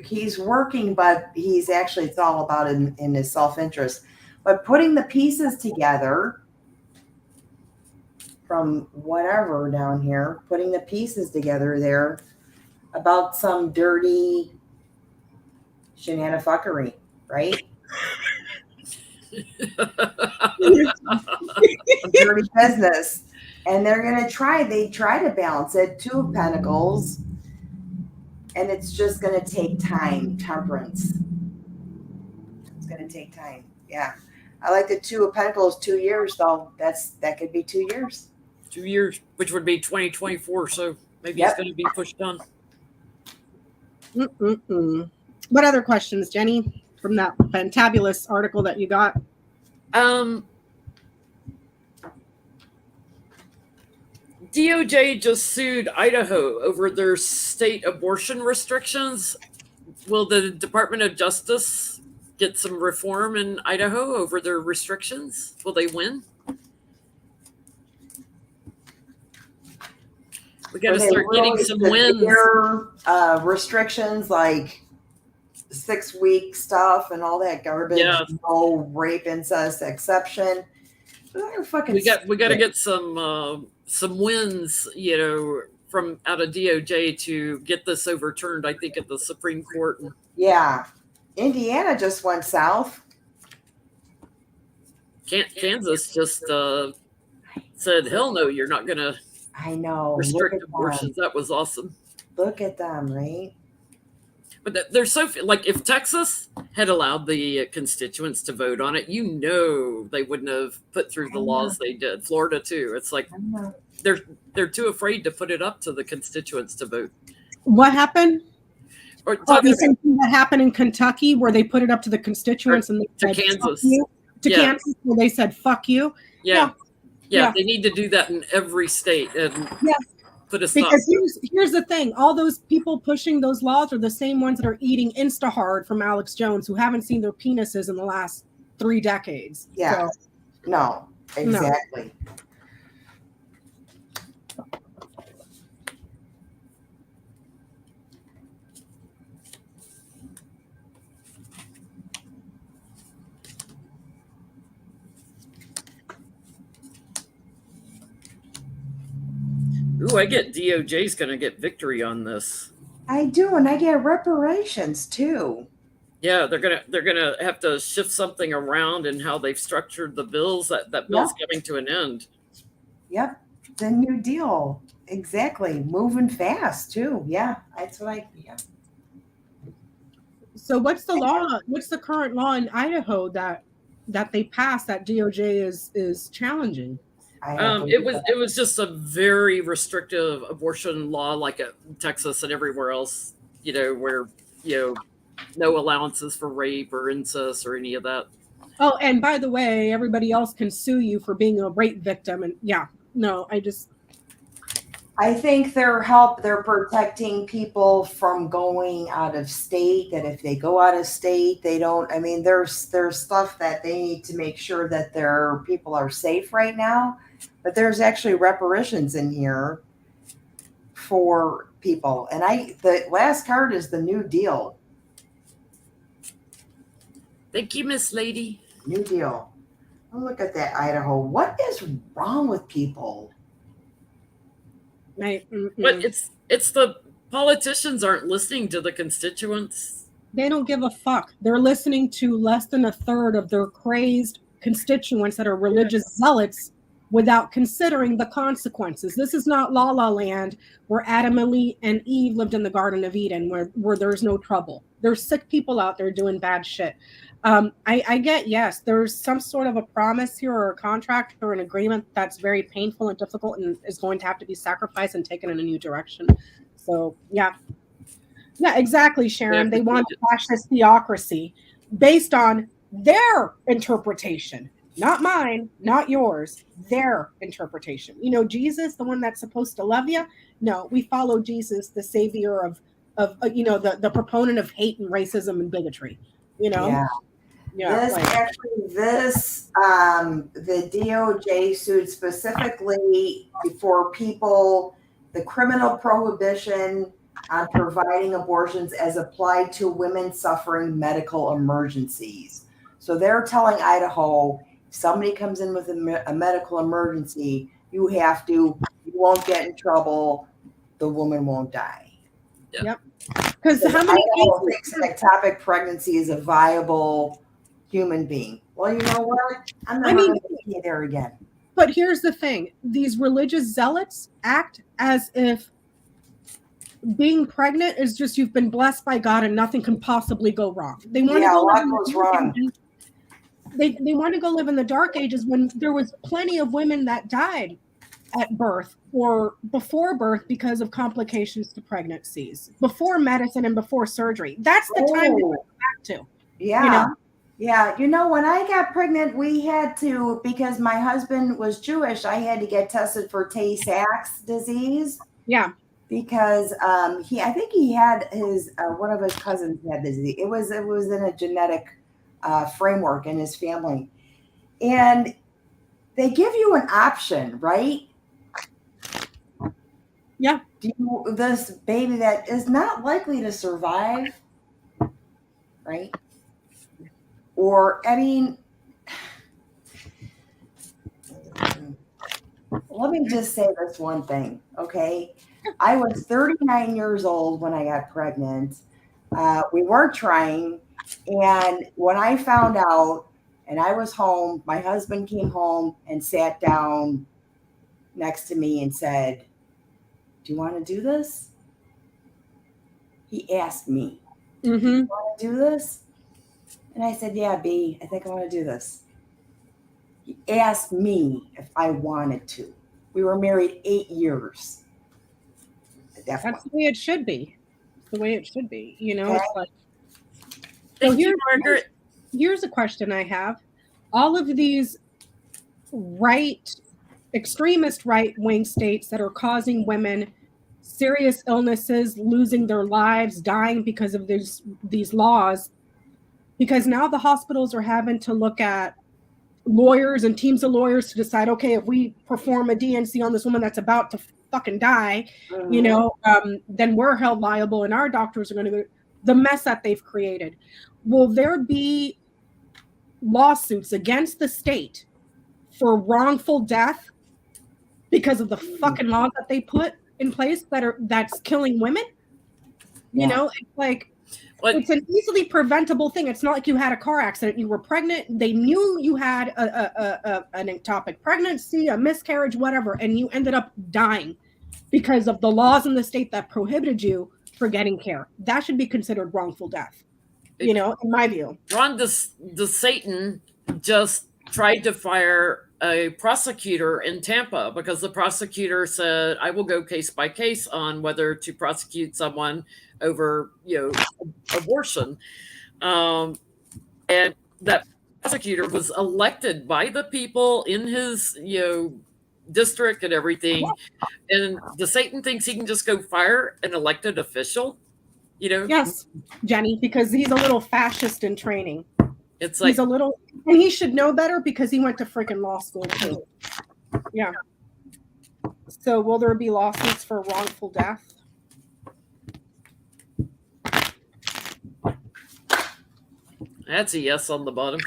he's working, but it's all about in his self-interest. But putting the pieces together from whatever down here, putting the pieces together there about some dirty shenanifuckery, right? Dirty business. And they're going to they try to balance it. 2 of Pentacles. And it's just going to take time. Temperance. It's going to take time. Yeah. I like the 2 of Pentacles, 2 years, though. That could be 2 years. 2 years, which would be 2024. So maybe it's going to be pushed on. What other questions, Jenny, from that fantabulous article that you got? DOJ just sued Idaho over their state abortion restrictions. Will the Department of Justice get some reform in Idaho over their restrictions? Will they win? We got to start getting some wins. Restrictions like 6-week stuff and all that garbage. Yeah. No rape, incest exception. We got to get some wins, from out of DOJ to get this overturned. I think at the Supreme Court. Yeah, Indiana just went south. Kansas just said, "Hell no, you're not going to." I know. Restrict abortions. That was awesome. Look at them, right? But there's so like if Texas had allowed the constituents to vote on it, they wouldn't have put through the laws they did. Florida too. It's like they're too afraid to put it up to the constituents to vote. What happened? Or The same thing that happened in Kentucky, where they put it up to the constituents and they said, Kansas. Kansas, where they said "fuck you." Yeah, they need to do that in every state and put a stop. Because here's the thing: all those people pushing those laws are the same ones that are eating Instahard from Alex Jones, who haven't seen their penises in the last 3 decades. Yeah, so, no, exactly. No. Ooh, I get DOJ's going to get victory on this. I do, and I get reparations too. Yeah, they're gonna have to shift something around in how they've structured the bills. That bill's coming to an end. Yep, the New Deal, exactly, moving fast too. Yeah, that's what So what's the law? What's the current law in Idaho that they passed that DOJ is challenging? It was just a very restrictive abortion law, like Texas and everywhere else, where no allowances for rape or incest or any of that. Oh, and by the way, everybody else can sue you for being a rape victim. And I think they're protecting people from going out of state, that if they go out of state, they don't, there's stuff that they need to make sure that their people are safe right now. But there's actually reparations in here for people. And the last card is the New Deal. Thank you, Miss Lady. New Deal. Oh, look at that, Idaho. What is wrong with people? But it's the politicians aren't listening to the constituents. They don't give a fuck. They're listening to less than a third of their crazed constituents that are religious zealots without considering the consequences. This is not La La Land where Adam and Eve lived in the Garden of Eden where there's no trouble. There's sick people out there doing bad shit. I get, yes, there's some sort of a promise here or a contract or an agreement that's very painful and difficult and is going to have to be sacrificed and taken in a new direction. So, yeah, exactly, Sharon. They want to fascist theocracy based on their interpretation. Not mine, not yours, their interpretation. Jesus, the one that's supposed to love you? No, we follow Jesus, the savior of the proponent of hate and racism and bigotry. Yeah. The DOJ sued specifically for people, the criminal prohibition on providing abortions as applied to women suffering medical emergencies. So they're telling Idaho, somebody comes in with a medical emergency, you won't get in trouble, the woman won't die. Yep. Because how many people think ectopic pregnancy is a viable human being? Well, you know what? I'm not going to be there again. But here's the thing. These religious zealots act as if being pregnant is just you've been blessed by God and nothing can possibly go wrong. They want to go what goes wrong? They want to go live in the dark ages when there was plenty of women that died at birth or before birth because of complications to pregnancies, before medicine and before surgery. That's the time to go back to. Yeah. Yeah. When I got pregnant, we had to, because my husband was Jewish, I had to get tested for Tay-Sachs disease. Yeah. Because I think he had one of his cousins had the disease. It was in a genetic framework in his family. And they give you an option, right? Yeah. This baby that is not likely to survive, right? Or, let me just say this one thing, okay? I was 39 years old when I got pregnant. We weren't trying. And when I found out and I was home, my husband came home and sat down next to me and said, "Do you want to do this?" He asked me. Mm-hmm. Want to do this? And I said, yeah, B, I think I want to do this. He asked me if I wanted to. We were married 8 years at that That's point. the way it should be. It's the way it should be. You know, Okay. it's like. Thank you, Margaret. Here's a question I have. All of these extremist right-wing states that are causing women serious illnesses, losing their lives, dying because of these laws, because now the hospitals are having to look at lawyers and teams of lawyers to decide, okay, if we perform a DNC on this woman that's about to fucking die, you know, then we're held liable and our doctors are going to go. The mess that they've created. Will there be lawsuits against the state for wrongful death because of the fucking laws that they put in place that's killing women? You know, it's like, it's an easily preventable thing. It's not like you had a car accident, you were pregnant, they knew you had an ectopic pregnancy, a miscarriage, whatever, and you ended up dying because of the laws in the state that prohibited you for getting care. That should be considered wrongful death, you know, in my view. Ron Satan just tried to fire a prosecutor in Tampa because the prosecutor said, I will go case by case on whether to prosecute someone over, abortion. And that prosecutor was elected by the people in his, district and everything. And the Satan thinks he can just go fire an elected official, Yes, Jenny, because he's a little fascist in training. It's like, he's a little, and he should know better because he went to freaking law school too. Yeah. So will there be lawsuits for wrongful death? that's a yes on the bottom.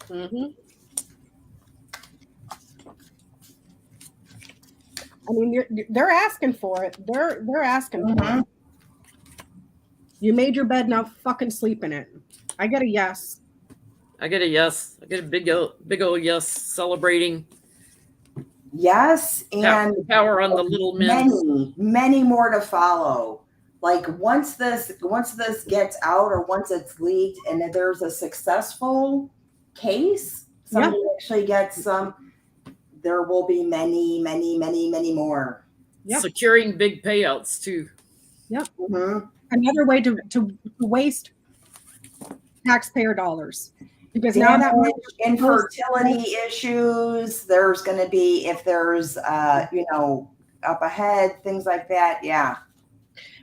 Mm-hmm. I mean, they're asking for it. They're asking for it. You made your bed, now fucking sleep in it. I get a yes. I get a yes. I get a big old yes, celebrating. Yes, and power on the little men. Many more to follow. Like once this gets out, or once it's leaked, and there's a successful case, somebody actually gets some. There will be many, many, many, many more. Yep. Securing big payouts too. Yep. Mm-hmm. Another way to waste taxpayer dollars, because now that infertility issues, there's going to be, if there's up ahead, things like that. Yeah.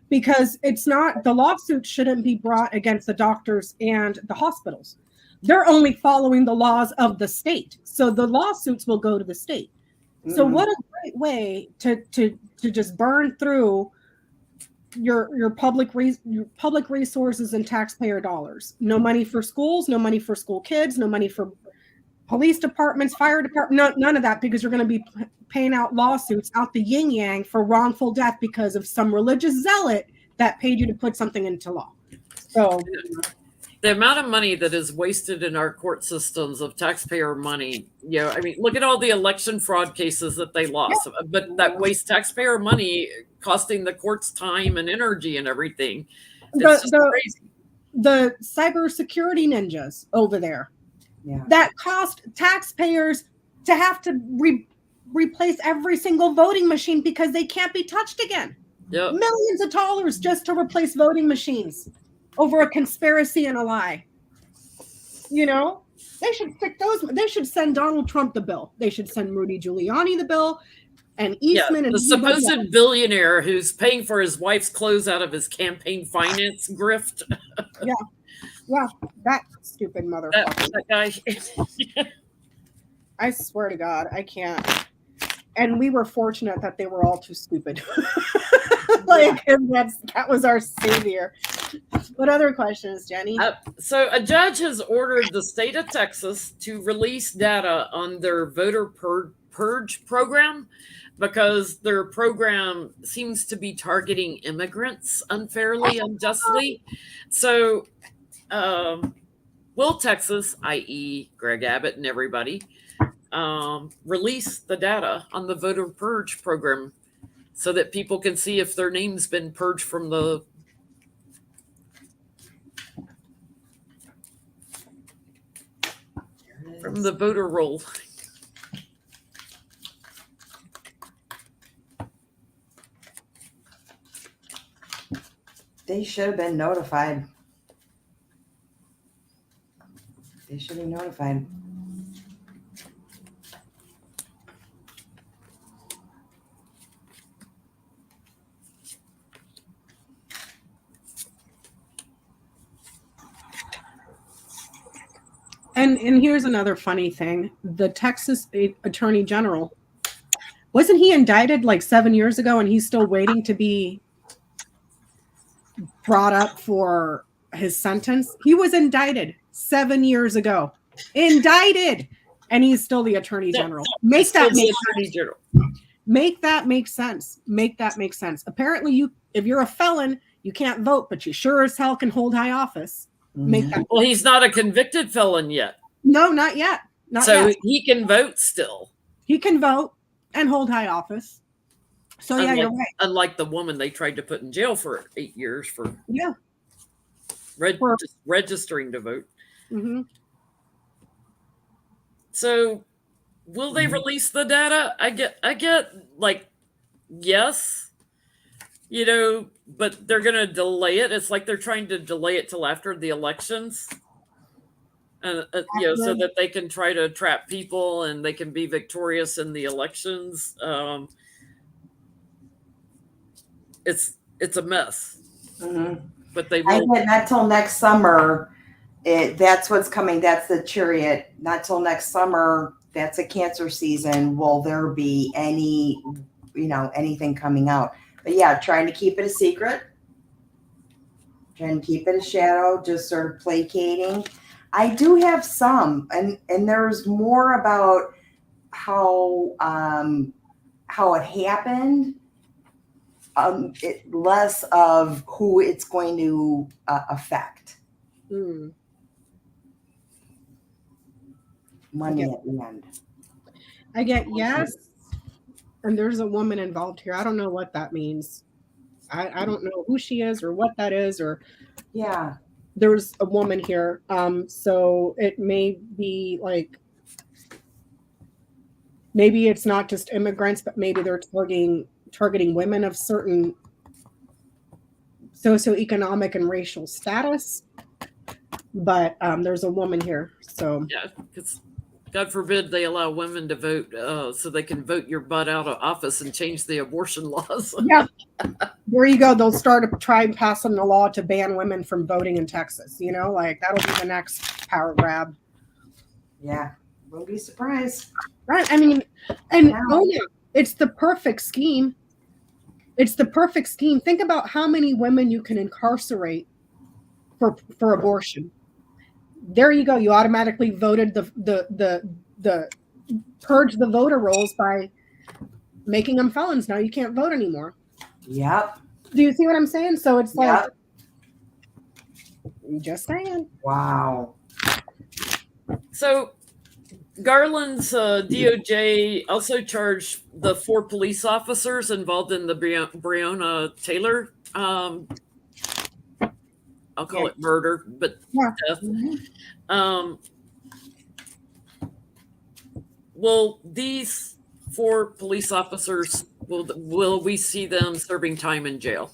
Because it's not, the lawsuit shouldn't be brought against the doctors and the hospitals. They're only following the laws of the state. So the lawsuits will go to the state. Mm-hmm. So what a great way to just burn through your public resources and taxpayer dollars. No money for schools, no money for school kids, no money for police departments, fire department, none of that, because you're going to be paying out lawsuits out the yin yang for wrongful death because of some religious zealot that paid you to put something into law. So the amount of money that is wasted in our court systems of taxpayer money, I mean, look at all the election fraud cases that they lost, but that waste taxpayer money costing the courts time and energy and everything. It's just crazy. The cybersecurity ninjas over there that cost taxpayers to have to replace every single voting machine because they can't be touched again. Yep. Millions of dollars just to replace voting machines over a conspiracy and a lie. They should stick those. They should send Donald Trump the bill. They should send Rudy Giuliani the bill, and Eastman and the supposed billionaire who's paying for his wife's clothes out of his campaign finance grift. Yeah, that stupid motherfucker. That guy. I swear to God, I can't. And we were fortunate that they were all too stupid. That was our savior. What other questions, Jenny? So a judge has ordered the state of Texas to release data on their voter purge program because their program seems to be targeting immigrants unfairly, unjustly. So will Texas, i.e. Greg Abbott and everybody, release the data on the voter purge program so that people can see if their name's been purged from the voter roll. They should have been notified. They should be notified. And here's another funny thing. The Texas Attorney General, wasn't he indicted like 7 years ago and he's still waiting to be brought up for his sentence? He was indicted 7 years ago. Indicted! And he's still the Attorney General. Make that make sense. Make that make sense. Make that make sense. Apparently, if you're a felon, you can't vote, but you sure as hell can hold high office. Make that. Well, he's not a convicted felon yet. No, not yet. Not so yet. He can vote still. He can vote and hold high office. So yeah, you're right. Unlike the woman they tried to put in jail for 8 years for registering to vote. Mm-hmm. So will they release the data? I get like, yes, but they're going to delay it. It's like they're trying to delay it till after the elections. And so that they can try to trap people and they can be victorious in the elections. It's a mess. Mm-hmm. But they will. Not till next summer. That's what's coming. That's the chariot. Not till next summer. That's a cancer season. Will there be anything coming out? But yeah, trying to keep it a secret. Trying to keep it a shadow. Just sort of placating. I do have some, and there's more about how it happened. Less of who it's going to affect. Money at the end. I get yes, and there's a woman involved here. I don't know what that means. I don't know who she is or what that is, or there's a woman here. So it may be like, maybe it's not just immigrants, but maybe they're targeting women of certain socioeconomic and racial status. But there's a woman here. So yeah, because God forbid they allow women to vote so they can vote your butt out of office and change the abortion laws. Yeah. There you go. They'll try passing a law to ban women from voting in Texas. That'll be the next power grab. Yeah. Won't be surprised. Right. I mean, and it's the perfect scheme. It's the perfect scheme. Think about how many women you can incarcerate for abortion. There you go. You automatically voted the purge the voter rolls by making them felons. Now you can't vote anymore. Yep. Do you see what I'm saying? So it's like, I'm just saying. Wow. So Garland's DOJ also charged the 4 police officers involved in the Breonna Taylor, I'll call it murder, but death. Mm-hmm. Will these 4 police officers, will we see them serving time in jail?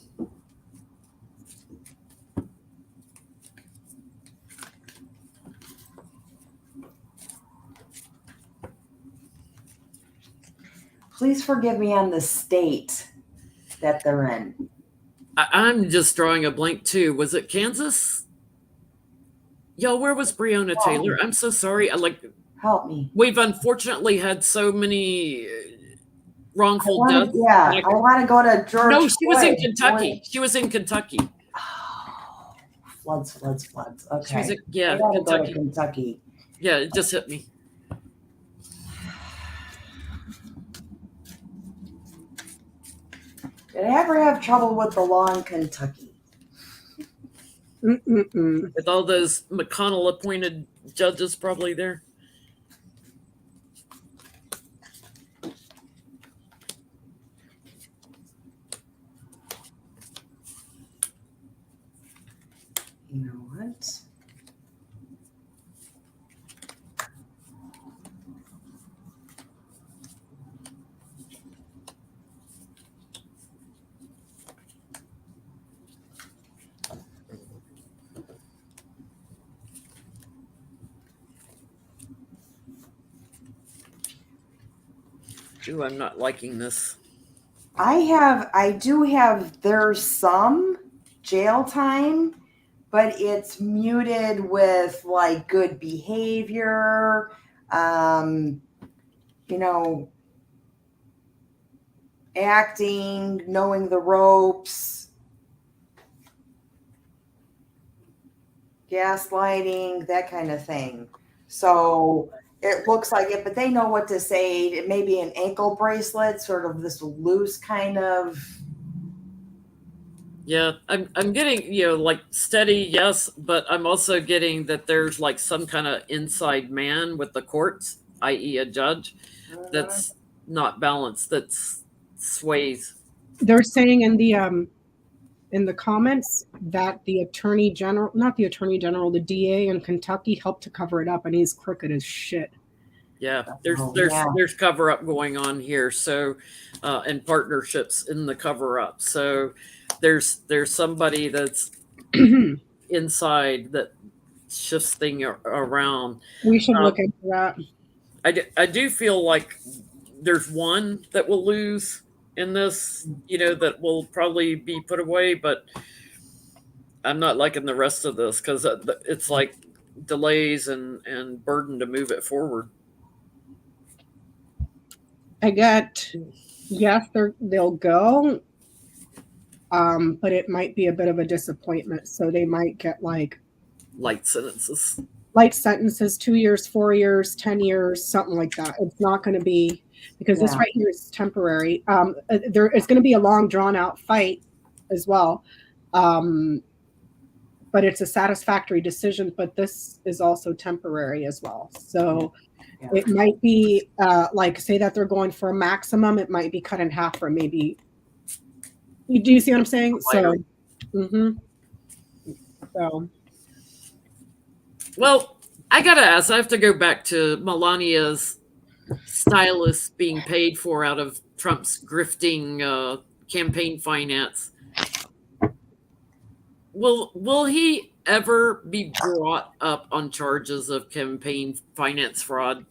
Please forgive me on the state that they're in. I'm just drawing a blank too. Was it Kansas? Y'all, where was Breonna Taylor? I'm so sorry. Help me. We've unfortunately had so many wrongful deaths. Yeah, I want to go to Georgia. No, she was in Kentucky. She was in Kentucky. Oh, floods. Okay. She was Kentucky. Go to Kentucky. Yeah, it just hit me. Did I ever have trouble with the law in Kentucky? With all those McConnell appointed judges probably there. Ooh, I'm not liking this. There's some jail time, but it's muted with like good behavior, acting, knowing the ropes, gaslighting, that kind of thing. So it looks like it, but they know what to say. It may be an ankle bracelet, sort of this loose kind of. Yeah, I'm getting, like steady, yes, but I'm also getting that there's like some kind of inside man with the courts, i.e. a judge, that's not balanced, that sways. They're saying in the comments that the attorney general, not the attorney general, the DA in Kentucky helped to cover it up, and he's crooked as shit. Yeah, there's cover up going on here, so and partnerships in the cover up. So there's somebody that's inside that shifts thing around. We should look into that. I do feel like there's one that will lose in this, that will probably be put away, but I'm not liking the rest of this because it's like delays and burden to move it forward. I get, yes, they'll go, but it might be a bit of a disappointment. So they might get like light sentences, 2 years, 4 years, 10 years, something like that. It's not going to be, because this right here is temporary. It's going to be a long, drawn out fight as well. But it's a satisfactory decision, but this is also temporary as well. So it might be like, say that they're going for a maximum, it might be cut in half or maybe, do you see what I'm saying? So, so. Well, I gotta ask, I have to go back to Melania's stylist being paid for out of Trump's grifting campaign finance. Will he ever be brought up on charges of campaign finance fraud?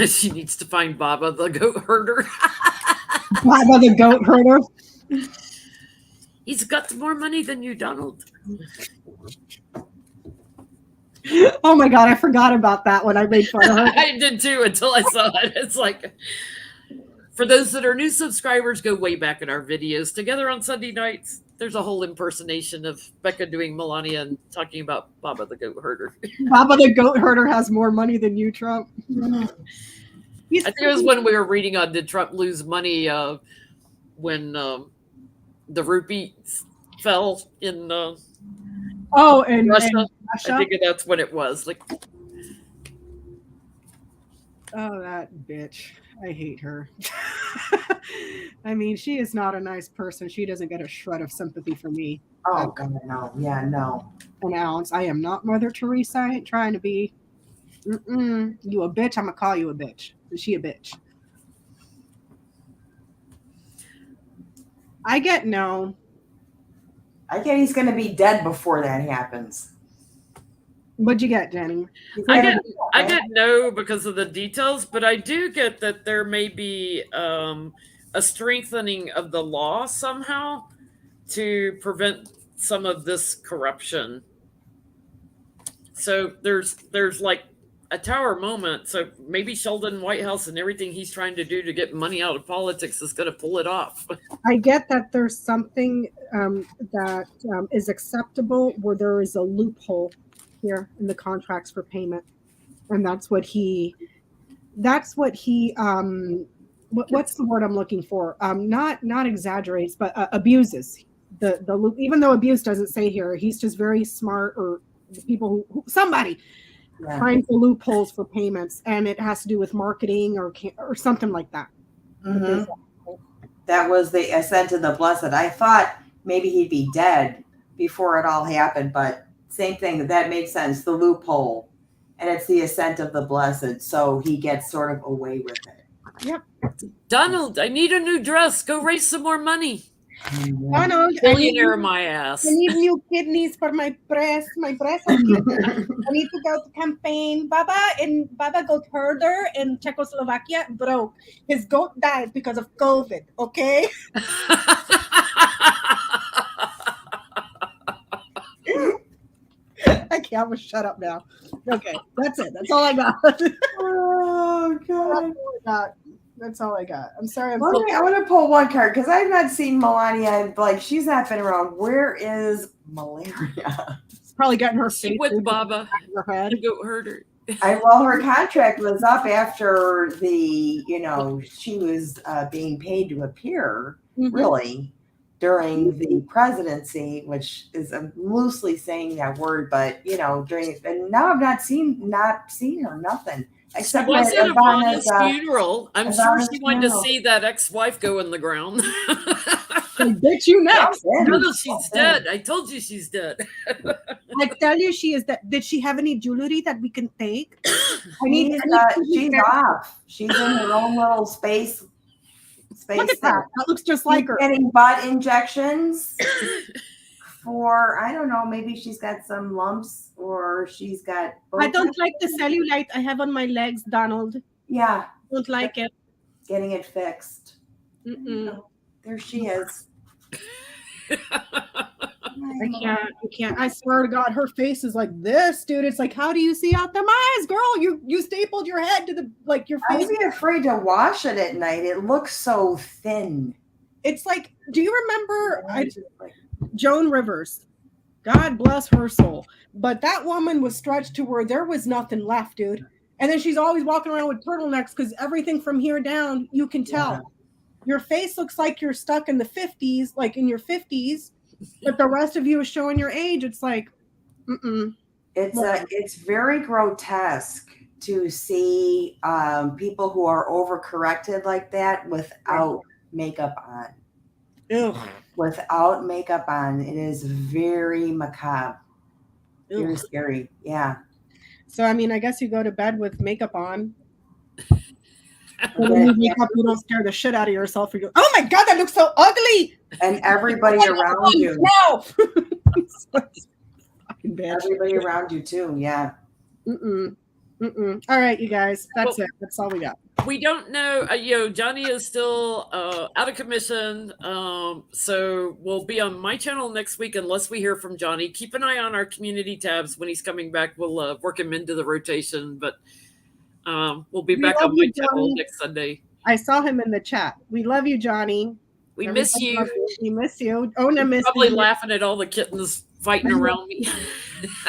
She needs to find Baba the goat herder. Baba the goat herder. He's got more money than you, Donald. Oh my God, I forgot about that when I made fun of her. I did too until I saw it. It's like, for those that are new subscribers, go way back in our videos. Together on Sunday nights, there's a whole impersonation of Becca doing Melania and talking about Baba the goat herder. Baba the goat herder has more money than you, Trump. I think it was when we were reading on did Trump lose money when the rupee fell in in Russia. Russia? I think that's when it was. Like, oh, that bitch. I hate her. I mean, she is not a nice person. She doesn't get a shred of sympathy from me. Oh, God, no. Yeah, no. An ounce. I am not Mother Teresa. I ain't trying to be. You a bitch, I'm going to call you a bitch. Is she a bitch? I get no. I get he's going to be dead before that happens. What'd you get, Jenny? I get no because of the details, but I do get that there may be a strengthening of the law somehow to prevent some of this corruption. So there's like a tower moment. So maybe Sheldon Whitehouse and everything he's trying to do to get money out of politics is going to pull it off. I get that there's something that is acceptable where there is a loophole here in the contracts for payment, and that's what he what's the word I'm looking for? Not exaggerates, but abuses. the loop, even though abuse doesn't say here, he's just very smart, or people somebody finds the loopholes for payments, and it has to do with marketing or something like that. Mm-hmm. That was the ascent of the blessed. I thought maybe he'd be dead before it all happened, but same thing. That makes sense. The loophole, and it's the ascent of the blessed, so he gets sort of away with it. Yep. Donald, I need a new dress. Go raise some more money. Donald, billionaire my ass. I need new kidneys for my breast. My breast are kidneys. I need to go to campaign. Baba goat herder in Czechoslovakia broke. His goat died because of COVID. Okay. I can't shut up now. Okay, that's it. That's all I got. Oh God. That's all I got. I'm sorry. I want to pull one card because I've not seen Melania. Like, she's not been around. Where is Malaria? She's probably getting her face with Baba. Her head. Go hurt her. Well, her contract was up after she was being paid to appear, really, during the presidency, which is loosely saying that word, but and now I've not seen her, nothing. Except was at Ivana's funeral. I'm sure she wanted to see that ex-wife go in the ground. I bet you next. No, she's dead. I told you she's dead. I tell you, she is dead. Did she have any jewelry that we can take? She's off. She's in her own little space. Look at that. That looks just like her. Getting butt injections. For, I don't know, maybe she's got some lumps or she's got. I don't like the cellulite I have on my legs, Donald. Yeah. Don't like it. Getting it fixed. There she is. I can't. I swear to God, her face is like this, dude. It's like, how do you see out them eyes, girl? You stapled your head to the, like, your face. I'd be afraid to wash it at night. It looks so thin. It's like, do you remember Joan Rivers? God bless her soul. But that woman was stretched to where there was nothing left, dude. And then she's always walking around with turtlenecks because everything from here down, you can tell. Yeah. Your face looks like you're stuck in the 50s, like in your 50s, but the rest of you is showing your age. It's like, It's very grotesque to see people who are overcorrected like that without makeup on. Ew. Without makeup on, it is very macabre. Very scary. Yeah. So, I mean, I guess you go to bed with makeup on. When you wake up, you don't scare the shit out of yourself. You go, oh my God, that looks so ugly. And everybody around you. No. Fucking bad. Everybody around you too. Yeah. All right, you guys. That's it. That's all we got. We don't know. Johnny is still out of commission. So we'll be on my channel next week unless we hear from Johnny. Keep an eye on our community tabs. When he's coming back, we'll work him into the rotation. But we'll be back on my channel next Sunday. I saw him in the chat. We love you, Johnny. We miss you. We miss you. Ona miss you. Probably laughing at all the kittens fighting around me.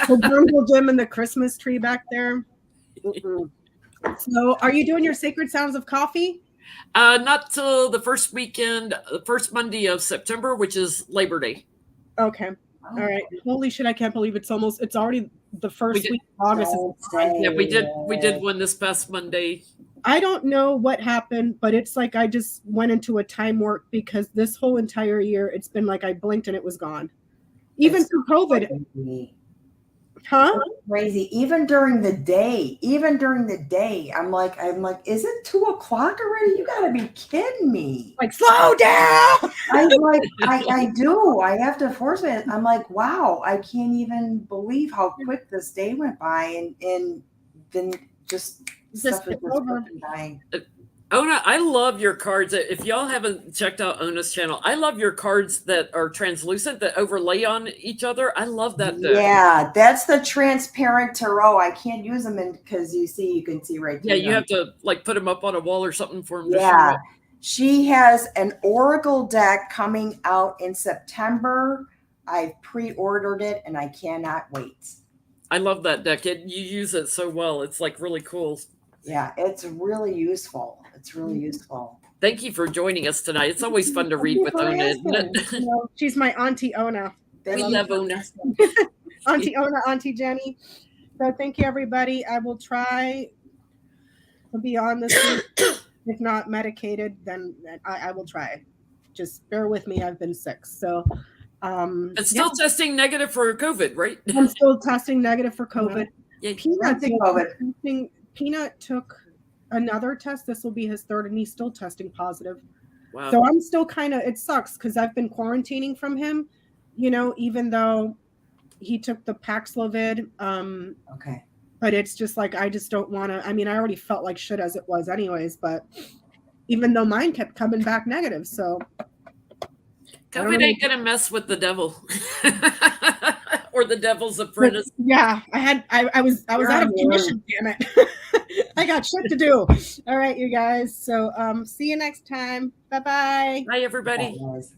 The jungle gym and the Christmas tree back there. So, are you doing your Sacred Sounds of Coffee? Not till the first weekend, the first Monday of September, which is Labor Day. Okay. All right. Holy shit! I can't believe it's already the first week of August. Yeah, we did one this past Monday. I don't know what happened, but it's like I just went into a time warp because this whole entire year it's been like I blinked and it was gone. Even through COVID. Huh? Crazy. Even during the day, I'm like, is it 2:00 already? You gotta be kidding me. Like, slow down. I do. I have to force it. I'm like, wow, I can't even believe how quick this day went by, and then just stuff is just dying. Ona, I love your cards. If y'all haven't checked out Ona's channel, I love your cards that are translucent, that overlay on each other. I love that deck. Yeah, that's the transparent tarot. I can't use them because you can see right there. Yeah, you have to like put them up on a wall or something for them. Yeah, she has an Oracle deck coming out in September. I pre-ordered it and I cannot wait. I love that deck. You use it so well. It's like really cool. Yeah, it's really useful. It's really useful. Thank you for joining us tonight. It's always fun to read with Ona, isn't it? You know, she's my Auntie Ona. We love Ona. Auntie Ona, Auntie Jenny. So thank you, everybody. I will try to be on this week. If not medicated, then I will try. Just bear with me. I've been sick. So it's still testing negative for COVID, right? I'm still testing negative for COVID. Yeah. Peanut took another test. This will be his third, and he's still testing positive. Wow. So I'm still it sucks because I've been quarantining from him, you know, even though he took the Paxlovid. Okay. But it's just like, I just don't want to, I mean, I already felt like shit as it was anyways, but even though mine kept coming back negative. So COVID ain't going to mess with the devil or the devil's apprentice. Yeah. I was out of commission, damn it. I got shit to do. All right, you guys. So see you next time. Bye-bye. Bye, everybody. Bye, guys.